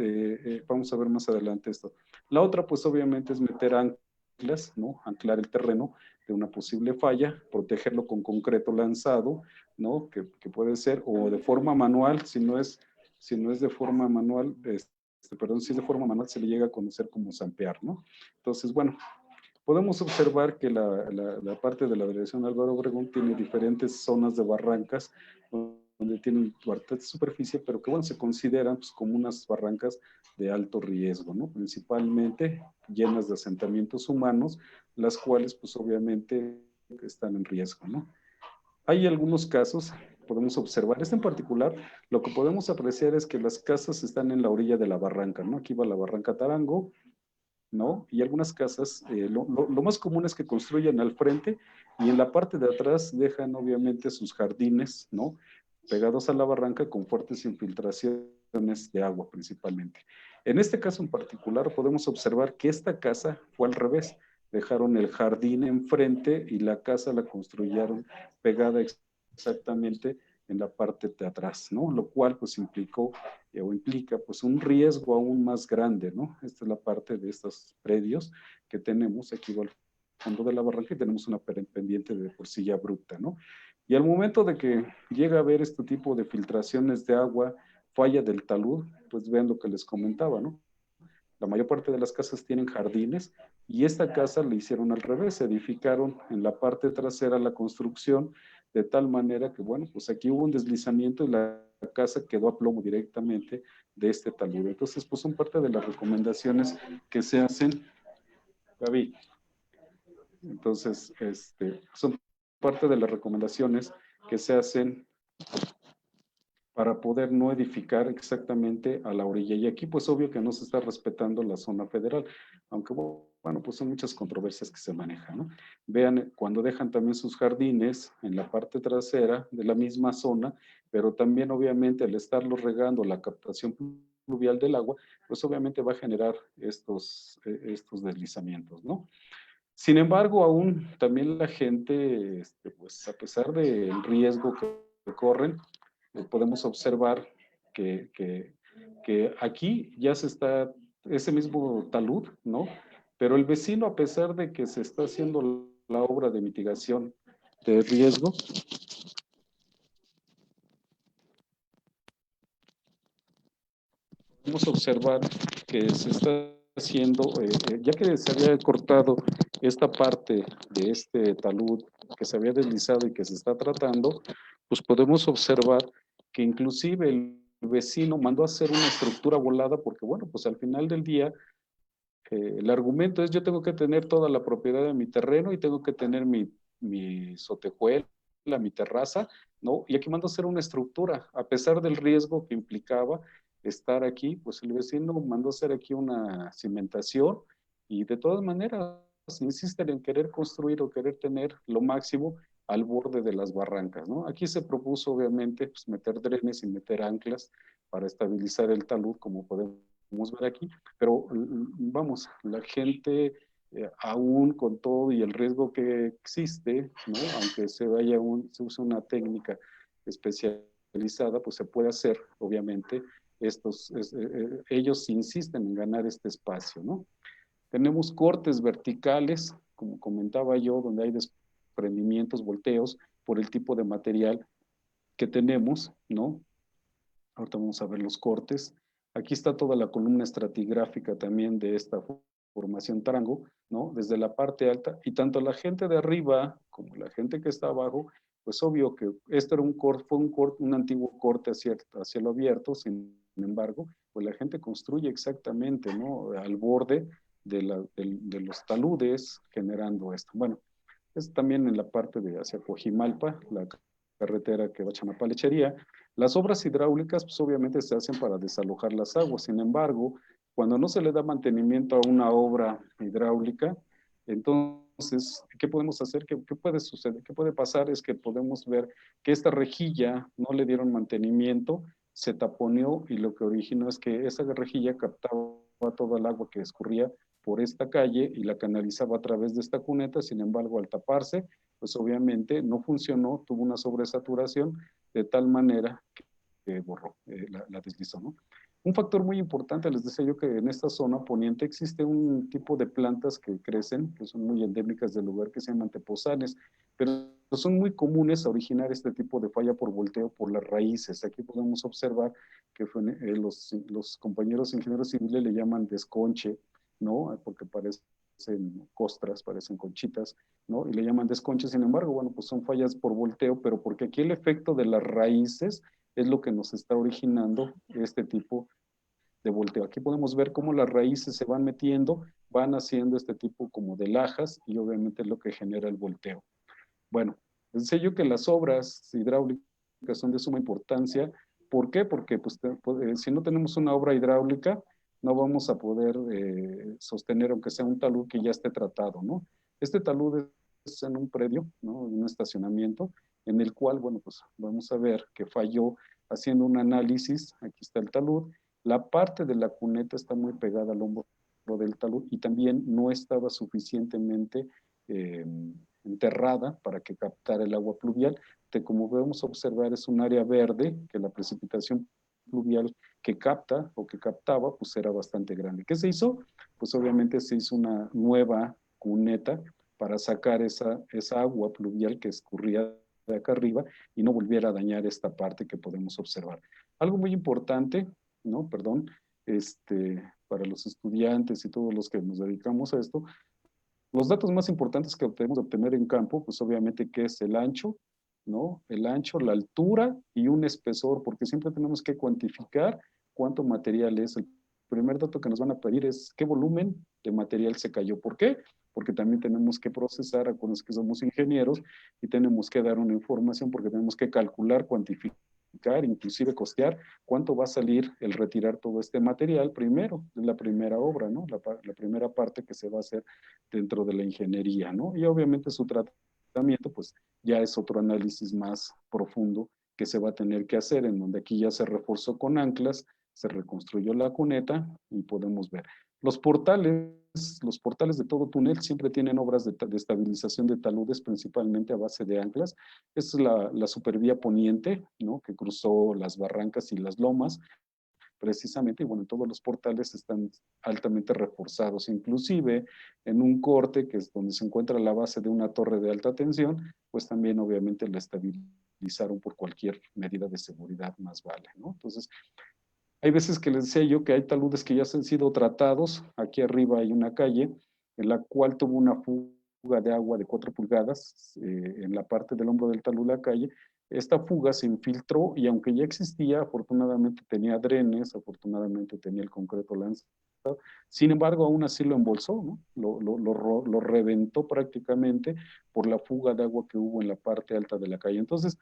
vamos a ver más adelante esto. La otra, pues obviamente es meter anclas, ¿no? Anclar el terreno de una posible falla, protegerlo con concreto lanzado, ¿no? Que puede ser, o de forma manual, si no es de forma manual, perdón, si es de forma manual, se le llega a conocer como zampear, ¿no? Entonces, bueno, podemos observar que la parte de la delegación Álvaro Obregón tiene diferentes zonas de barrancas donde tienen bastante superficie, pero que bueno, se consideran pues, como unas barrancas de alto riesgo, ¿no? Principalmente llenas de asentamientos humanos, las cuales pues obviamente están en riesgo, ¿no? Hay algunos casos, podemos observar, en particular, lo que podemos apreciar es que las casas están en la orilla de la barranca, ¿no? Aquí va la barranca Tarango, ¿no? Y algunas casas, lo más común es que construyan al frente y en la parte de atrás dejan obviamente sus jardines, ¿no? Pegados a la barranca con fuertes infiltraciones de agua principalmente. En este caso en particular podemos observar que esta casa fue al revés. Dejaron el jardín enfrente y la casa la construyeron pegada exactamente en la parte de atrás, ¿no? Lo cual pues implicó o implica pues un riesgo aún más grande, ¿no? Esta es la parte de estos predios que tenemos aquí al fondo de la barranca y tenemos una pendiente de por sí ya abrupta, ¿no? Y al momento de que llega a haber este tipo de filtraciones de agua, falla del talud, pues vean lo que les comentaba, ¿no? La mayor parte de las casas tienen jardines y esta casa la hicieron al revés, se edificaron en la parte trasera la construcción de tal manera que, bueno, pues aquí hubo un deslizamiento y la casa quedó a plomo directamente de este talud. Entonces, pues son parte de las recomendaciones que se hacen, Gaby. Entonces, son parte de las recomendaciones que se hacen para poder no edificar exactamente a la orilla. Y aquí pues obvio que no se está respetando la zona federal, aunque bueno, pues son muchas controversias que se manejan, ¿no? Vean, cuando dejan también sus jardines en la parte trasera de la misma zona, pero también obviamente al estarlos regando la captación pluvial del agua, pues obviamente va a generar estos deslizamientos, ¿no? Sin embargo, aún también la gente, pues a pesar del riesgo que corren, podemos observar que aquí ya se está, ese mismo talud, ¿no? Pero el vecino, a pesar de que se está haciendo la obra de mitigación de riesgo, podemos observar que se está haciendo, ya que se había cortado esta parte de este talud que se había deslizado y que se está tratando, pues podemos observar que inclusive el vecino mandó a hacer una estructura volada porque, bueno, pues al final del día, el argumento es yo tengo que tener toda la propiedad de mi terreno y tengo que tener mi sotejuela, mi terraza, ¿no? Y aquí mandó a hacer una estructura, a pesar del riesgo que implicaba estar aquí, pues el vecino mandó a hacer aquí una cimentación y de todas maneras insisten en querer construir o querer tener lo máximo al borde de las barrancas, ¿no? Aquí se propuso obviamente pues, meter drenes y meter anclas para estabilizar el talud, como podemos ver aquí, pero vamos, la gente aún con todo y el riesgo que existe, ¿no? Aunque se use una técnica especializada, pues se puede hacer, obviamente, ellos insisten en ganar este espacio, ¿no? Tenemos cortes verticales, como comentaba yo, donde hay desprendimientos, volteos, por el tipo de material que tenemos, ¿no? Ahorita vamos a ver los cortes. Aquí está toda la columna estratigráfica también de esta formación Tarango, ¿no? Desde la parte alta, y tanto la gente de arriba como la gente que está abajo, pues obvio que esto era un antiguo corte hacia lo abierto, sin embargo, pues la gente construye exactamente, ¿no? Al borde de los taludes generando esto. Bueno, es también en la parte de hacia Coajimalpa, la carretera que va a Chamapa Lechería. Las obras hidráulicas, pues obviamente se hacen para desalojar las aguas. Sin embargo, cuando no se le da mantenimiento a una obra hidráulica, entonces, ¿qué podemos hacer? ¿Qué puede suceder? ¿Qué puede pasar? Es que podemos ver que esta rejilla no le dieron mantenimiento, se taponeó y lo que originó es que esa rejilla captaba todo el agua que escurría por esta calle y la canalizaba a través de esta cuneta. Sin embargo, al taparse, pues obviamente no funcionó, tuvo una sobresaturación de tal manera que borró, la deslizó, ¿no? Un factor muy importante, les decía yo que en esta zona poniente existe un tipo de plantas que crecen, que son muy endémicas del lugar, que se llaman tepozanes, pero son muy comunes a originar este tipo de falla por volteo por las raíces. Aquí podemos observar que los compañeros ingenieros civiles le llaman desconche, ¿no? Porque parecen costras, parecen conchitas, ¿no? Y le llaman desconche. Sin embargo, bueno, pues son fallas por volteo, pero porque aquí el efecto de las raíces es lo que nos está originando este tipo de volteo. Aquí podemos ver cómo las raíces se van metiendo, van haciendo este tipo como de lajas y obviamente es lo que genera el volteo. Bueno, decía yo que las obras hidráulicas son de suma importancia. ¿Por qué? Porque pues, si no tenemos una obra hidráulica, no vamos a poder sostener, aunque sea un talud que ya esté tratado, ¿no? Este talud es en un predio, ¿no? En un estacionamiento, en el cual, bueno, pues vamos a ver que falló haciendo un análisis. Aquí está el talud. La parte de la cuneta está muy pegada al hombro del talud y también no estaba suficientemente eh, enterrada para que captara el agua pluvial. Como podemos observar, es un área verde que la precipitación pluvial que capta o que captaba, pues era bastante grande. ¿Qué se hizo? Pues obviamente se hizo una nueva cuneta para sacar esa agua pluvial que escurría de acá arriba y no volviera a dañar esta parte que podemos observar. Algo muy importante, ¿no? Perdón, para los estudiantes y todos los que nos dedicamos a esto, los datos más importantes que debemos obtener en campo, pues obviamente que es el ancho, ¿no? El ancho, la altura y un espesor, porque siempre tenemos que cuantificar cuánto material es. El primer dato que nos van a pedir es qué volumen de material se cayó. ¿Por qué? Porque también tenemos que procesar, acuérdense que somos ingenieros y tenemos que dar una información porque tenemos que calcular, cuantificar, inclusive costear cuánto va a salir el retirar todo este material primero, es la primera obra, ¿no? La primera parte que se va a hacer dentro de la ingeniería, ¿no? Y obviamente su tratamiento, pues ya es otro análisis más profundo que se va a tener que hacer, en donde aquí ya se reforzó con anclas, se reconstruyó la cuneta y podemos ver. Los portales de todo túnel siempre tienen obras de estabilización de taludes, principalmente a base de anclas. Es la supervía poniente, ¿no? Que cruzó las barrancas y las lomas, precisamente, y bueno, todos los portales están altamente reforzados, inclusive en un corte que es donde se encuentra la base de una torre de alta tensión, pues también obviamente la estabilizaron por cualquier medida de seguridad más vale, ¿no? Entonces, hay veces que les decía yo que hay taludes que ya han sido tratados. Aquí arriba hay una calle en la cual tuvo una fuga de agua de 4 pulgadas en la parte del hombro del talud de la calle. Esta fuga se infiltró y aunque ya existía, afortunadamente tenía drenes, afortunadamente tenía el concreto lanzado. Sin embargo, aún así lo embolsó, ¿no? Lo reventó prácticamente por la fuga de agua que hubo en la parte alta de la calle. Entonces,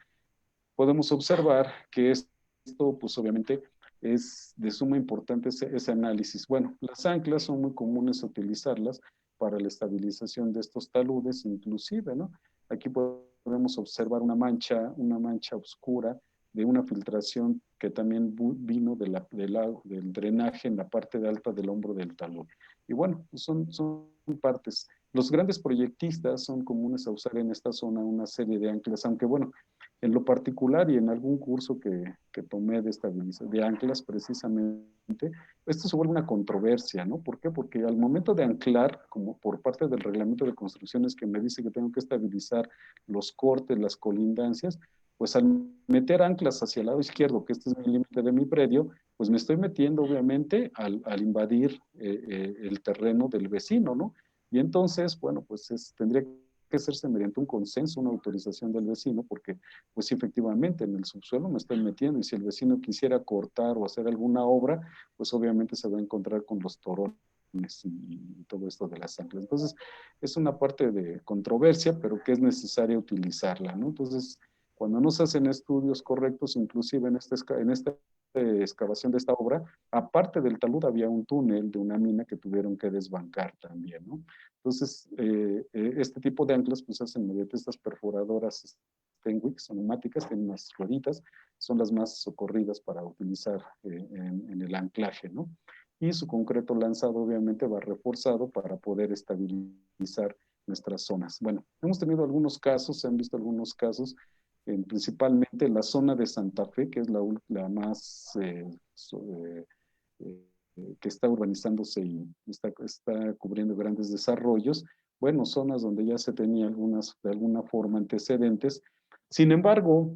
podemos observar que esto, pues obviamente, es de suma importancia ese análisis. Bueno, las anclas son muy comunes utilizarlas para la estabilización de estos taludes, inclusive, ¿no? Aquí podemos observar una mancha oscura de una filtración que también vino del drenaje en la parte de alta del hombro del talud. Y bueno, son partes. Los grandes proyectistas son comunes a usar en esta zona una serie de anclas, aunque bueno, en lo particular y en algún curso que tomé de anclas precisamente, esto se vuelve una controversia, ¿no? ¿Por qué? Porque al momento de anclar, como por parte del reglamento de construcciones que me dice que tengo que estabilizar los cortes, las colindancias, pues al meter anclas hacia el lado izquierdo, que este es mi límite de mi predio, pues me estoy metiendo obviamente al invadir el terreno del vecino, ¿no? Y entonces, bueno, pues tendría que hacerse mediante un consenso, una autorización del vecino, porque pues sí, efectivamente en el subsuelo me estoy metiendo y si el vecino quisiera cortar o hacer alguna obra, pues obviamente se va a encontrar con los torones y todo esto de las anclas. Entonces, es una parte de controversia, pero que es necesaria utilizarla, ¿no? Entonces, cuando no se hacen estudios correctos, inclusive en esta excavación de esta obra, aparte del talud había un túnel de una mina que tuvieron que desbancar también, ¿no? Entonces, este tipo de anclas pues hacen mediante estas perforadoras Fenwick, son neumáticas, tienen unas rueditas, son las más socorridas para utilizar en el anclaje, ¿no? Y su concreto lanzado obviamente va reforzado para poder estabilizar nuestras zonas. Bueno, hemos tenido algunos casos, se han visto algunos casos, principalmente en la zona de Santa Fe, que es la más que está urbanizándose y está cubriendo grandes desarrollos, bueno, zonas donde ya se tenía de alguna forma antecedentes. Sin embargo,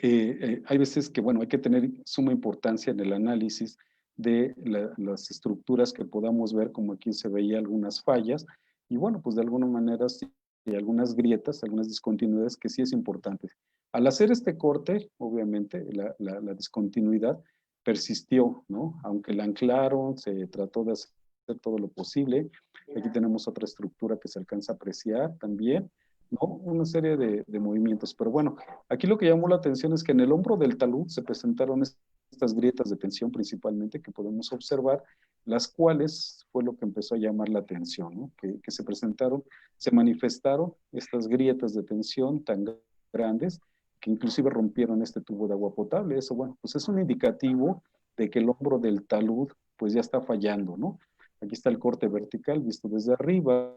hay veces que, bueno, hay que tener suma importancia en el análisis de las estructuras que podamos ver, como aquí se veía algunas fallas, y bueno, pues de alguna manera sí, hay algunas grietas, algunas discontinuidades que sí es importante. Al hacer este corte, obviamente, la discontinuidad persistió, ¿no? Aunque la anclaron, se trató de hacer todo lo posible. Aquí tenemos otra estructura que se alcanza a apreciar también, ¿no? Una serie de movimientos. Pero bueno, aquí lo que llamó la atención es que en el hombro del talud se presentaron estas grietas de tensión principalmente que podemos observar, las cuales fue lo que empezó a llamar la atención, ¿no? Que se presentaron, se manifestaron estas grietas de tensión tan grandes que inclusive rompieron este tubo de agua potable. Eso, bueno, pues es un indicativo de que el hombro del talud pues ya está fallando, ¿no? Aquí está el corte vertical visto desde arriba,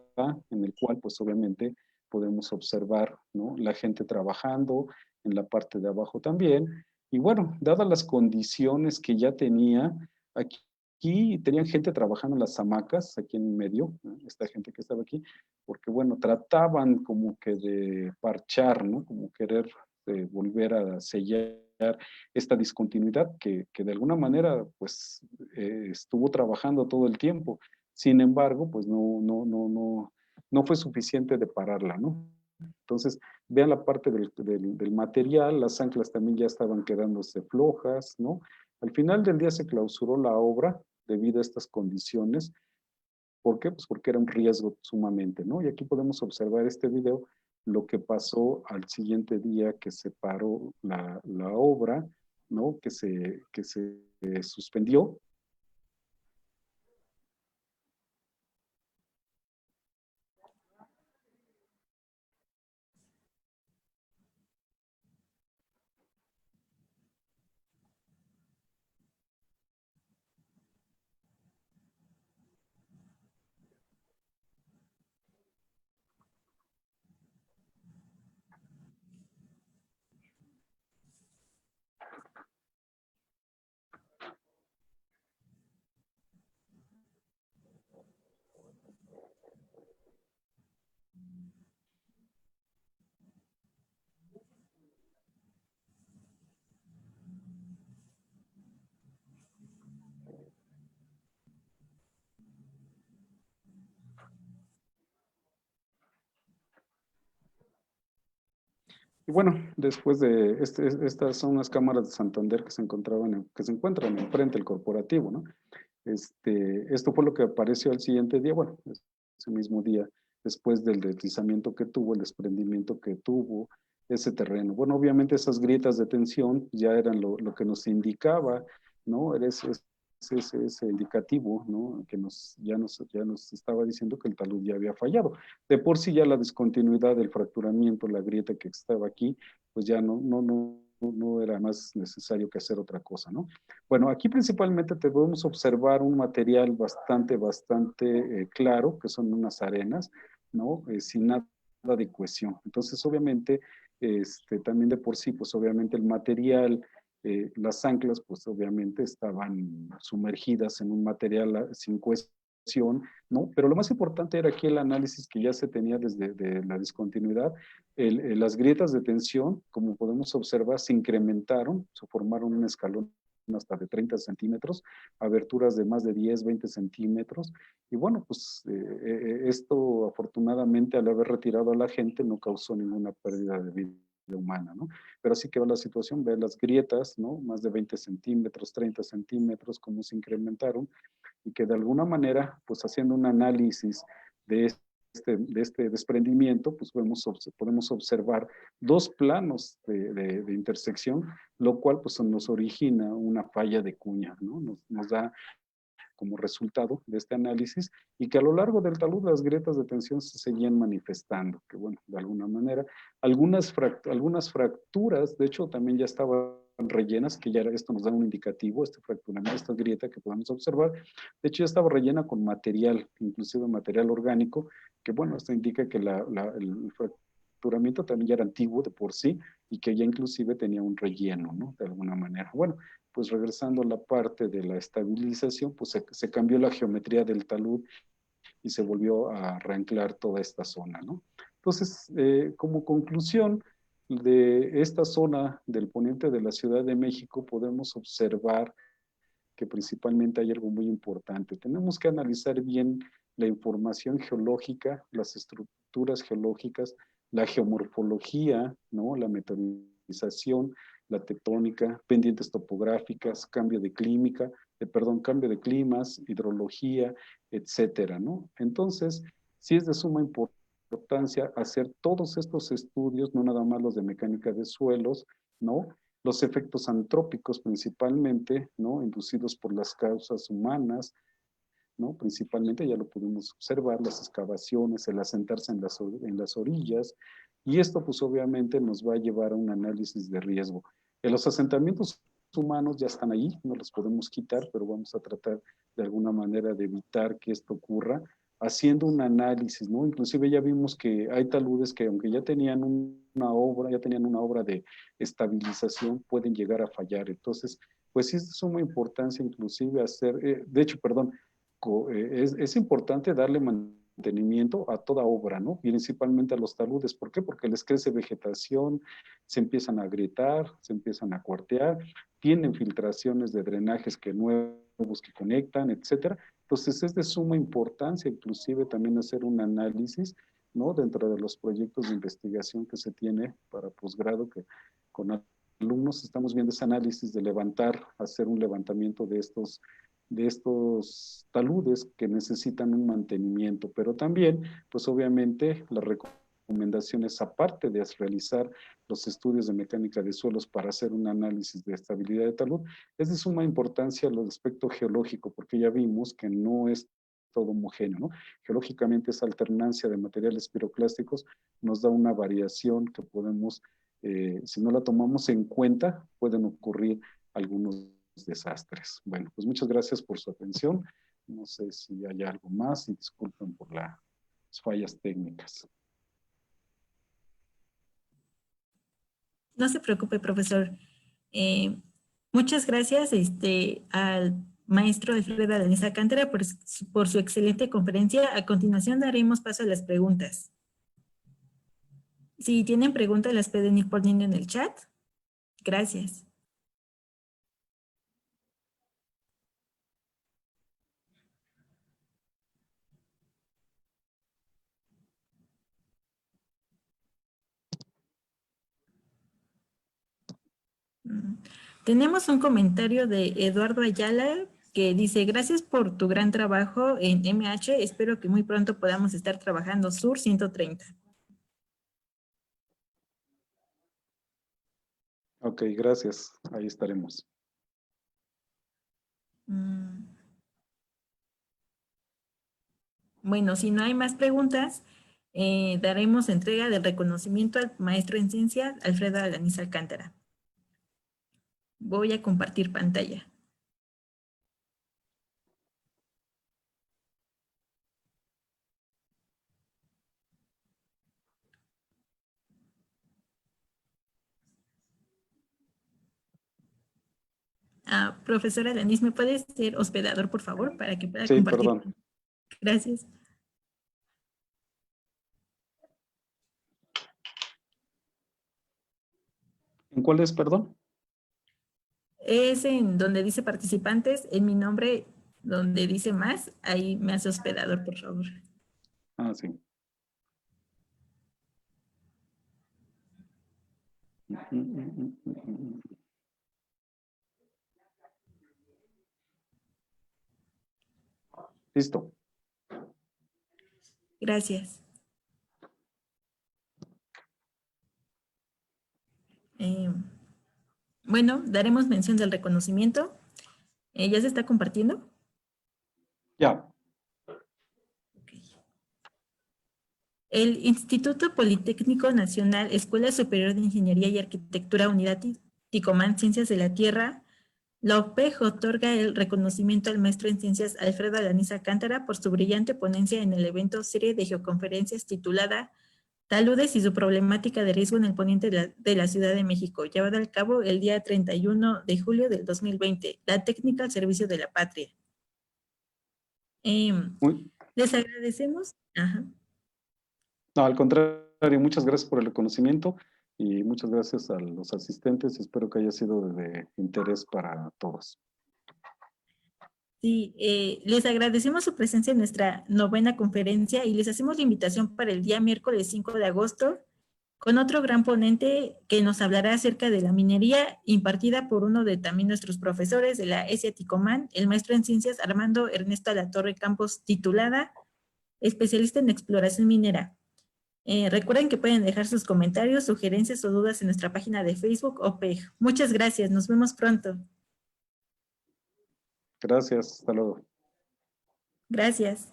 en el cual pues obviamente podemos observar, ¿no? La gente trabajando en la parte de abajo también. Y bueno, dadas las condiciones que ya tenía, aquí tenían gente trabajando en las hamacas, aquí en medio, ¿no? Esta gente que estaba aquí, porque bueno, trataban como que de parchar, ¿no? Como querer volver a sellar esta discontinuidad que de alguna manera pues estuvo trabajando todo el tiempo. Sin embargo, pues no fue suficiente de pararla, ¿no? Entonces, vean la parte del material, las anclas también ya estaban quedándose flojas, ¿no? Al final del día se clausuró la obra debido a estas condiciones. ¿Por qué? Pues porque era un riesgo sumamente, ¿no? Y aquí podemos observar este video, lo que pasó al siguiente día que se paró la obra, ¿no? Que se suspendió. Y bueno, después de, estas son unas cámaras de Santander que se encontraban, que se encuentran enfrente del corporativo, ¿no? Esto fue lo que apareció al siguiente día, bueno, ese mismo día, después del deslizamiento que tuvo, el desprendimiento que tuvo ese terreno. Bueno, obviamente esas grietas de tensión ya eran lo que nos indicaba, ¿no? Era ese indicativo, ¿no? Que ya nos estaba diciendo que el talud ya había fallado. De por sí ya la discontinuidad del fracturamiento, la grieta que estaba aquí, pues ya no era más necesario que hacer otra cosa, ¿no? Bueno, aquí principalmente te podemos observar un material bastante claro, que son unas arenas, ¿no? Sin nada de cohesión. Entonces, obviamente, también de por sí, pues obviamente el material, las anclas, pues obviamente estaban sumergidas en un material sin cohesión, ¿no? Pero lo más importante era aquí el análisis que ya se tenía desde de la discontinuidad. Las grietas de tensión, como podemos observar, se incrementaron, se formaron un escalón hasta de 30 centímetros, aberturas de más de 10, 20 centímetros. Y bueno, pues esto afortunadamente al haber retirado a la gente no causó ninguna pérdida de vida humana, ¿no? Pero así quedó la situación, ver las grietas, ¿no? Más de 20 centímetros, 30 centímetros, cómo se incrementaron y que de alguna manera, pues haciendo un análisis de este desprendimiento, pues podemos observar dos planos de intersección, lo cual pues nos origina una falla de cuña, ¿no? Nos da como resultado de este análisis y que a lo largo del talud las grietas de tensión se seguían manifestando, que bueno, de alguna manera, algunas fracturas, de hecho también ya estaban rellenas, que ya esto nos da un indicativo, este fracturamiento, esta grieta que podemos observar, de hecho ya estaba rellena con material, inclusive material orgánico, que bueno, esto indica que el fracturamiento también ya era antiguo de por sí y que ya inclusive tenía un relleno, ¿no? De alguna manera. Bueno, pues regresando a la parte de la estabilización, pues se cambió la geometría del talud y se volvió a reanclar toda esta zona, ¿no? Entonces, como conclusión de esta zona del poniente de la Ciudad de México, podemos observar que principalmente hay algo muy importante. Tenemos que analizar bien la información geológica, las estructuras geológicas, la geomorfología, ¿no? La meteorización, la tectónica, pendientes topográficas, cambio de climas, hidrología, etcétera, ¿no? Entonces, sí es de suma importancia hacer todos estos estudios, no nada más los de mecánica de suelos, ¿no? Los efectos antrópicos principalmente, ¿no? Inducidos por las causas humanas, ¿no? Principalmente ya lo pudimos observar, las excavaciones, el asentarse en las orillas, y esto pues obviamente nos va a llevar a un análisis de riesgo. Los asentamientos humanos ya están ahí, no los podemos quitar, pero vamos a tratar de alguna manera de evitar que esto ocurra, haciendo un análisis, ¿no? Inclusive ya vimos que hay taludes que aunque ya tenían una obra de estabilización, pueden llegar a fallar. Entonces, pues sí es de suma importancia inclusive hacer, de hecho, perdón, es importante darle mantenimiento a toda obra, ¿no? Principalmente a los taludes. ¿Por qué? Porque les crece vegetación, se empiezan a agrietar, se empiezan a cuartear, tienen filtraciones de drenajes nuevos que conectan, etcétera. Entonces es de suma importancia inclusive también hacer un análisis ¿no? Dentro de los proyectos de investigación que se tiene para posgrado, que con alumnos estamos viendo ese análisis de levantar, hacer un levantamiento de estos taludes que necesitan un mantenimiento, pero también, pues obviamente, las recomendaciones, aparte de realizar los estudios de mecánica de suelos para hacer un análisis de estabilidad de talud, es de suma importancia el aspecto geológico, porque ya vimos que no es todo homogéneo, ¿no? Geológicamente esa alternancia de materiales piroclásticos nos da una variación que podemos, si no la tomamos en cuenta, pueden ocurrir algunos desastres. Bueno, pues muchas gracias por su atención. No sé si hay algo más y disculpen por las fallas técnicas. No se preocupe, profesor. Muchas gracias al maestro Alfredo Alanís Alcántara por su excelente conferencia. A continuación daremos paso a las preguntas. Si tienen preguntas, las pueden ir poniendo en el chat. Gracias. Tenemos un comentario de Eduardo Ayala que dice: gracias por tu gran trabajo en MH. Espero que muy pronto podamos estar trabajando Sur 130. Ok, gracias. Ahí estaremos. Bueno, si no hay más preguntas, daremos entrega del reconocimiento al maestro en ciencias, Alfredo Alanís Alcántara. Voy a compartir pantalla. Profesora Alanís, ¿me puede ser hospedador, por favor, para que pueda compartir? Perdón. Gracias. ¿En cuál es, perdón? Es en donde dice participantes, en mi nombre, donde dice más, ahí me hace hospedador, por favor. Sí. Listo. Gracias. Bueno, daremos mención del reconocimiento. ¿Ya se está compartiendo? Ya. Okay. El Instituto Politécnico Nacional, Escuela Superior de Ingeniería y Arquitectura Unidad Ticomán, Ciencias de la Tierra, la OPEG otorga el reconocimiento al maestro en ciencias Alfredo Alanís Alcántara por su brillante ponencia en el evento serie de geoconferencias titulada Taludes y su problemática de riesgo en el poniente de la Ciudad de México, llevada a cabo el día 31 de julio del 2020, la técnica al servicio de la patria. Les agradecemos. Ajá. No, al contrario, muchas gracias por el reconocimiento y muchas gracias a los asistentes. Espero que haya sido de interés para todos. Sí, les agradecemos su presencia en nuestra 9ª conferencia y les hacemos la invitación para el día miércoles 5 de agosto con otro gran ponente que nos hablará acerca de la minería, impartida por uno de también nuestros profesores de la ESIA Ticomán, el maestro en ciencias Armando Ernesto Alatorre Campos, titulada Especialista en Exploración Minera. Recuerden que pueden dejar sus comentarios, sugerencias o dudas en nuestra página de Facebook OPEG. Muchas gracias, nos vemos pronto. Gracias, hasta luego. Gracias.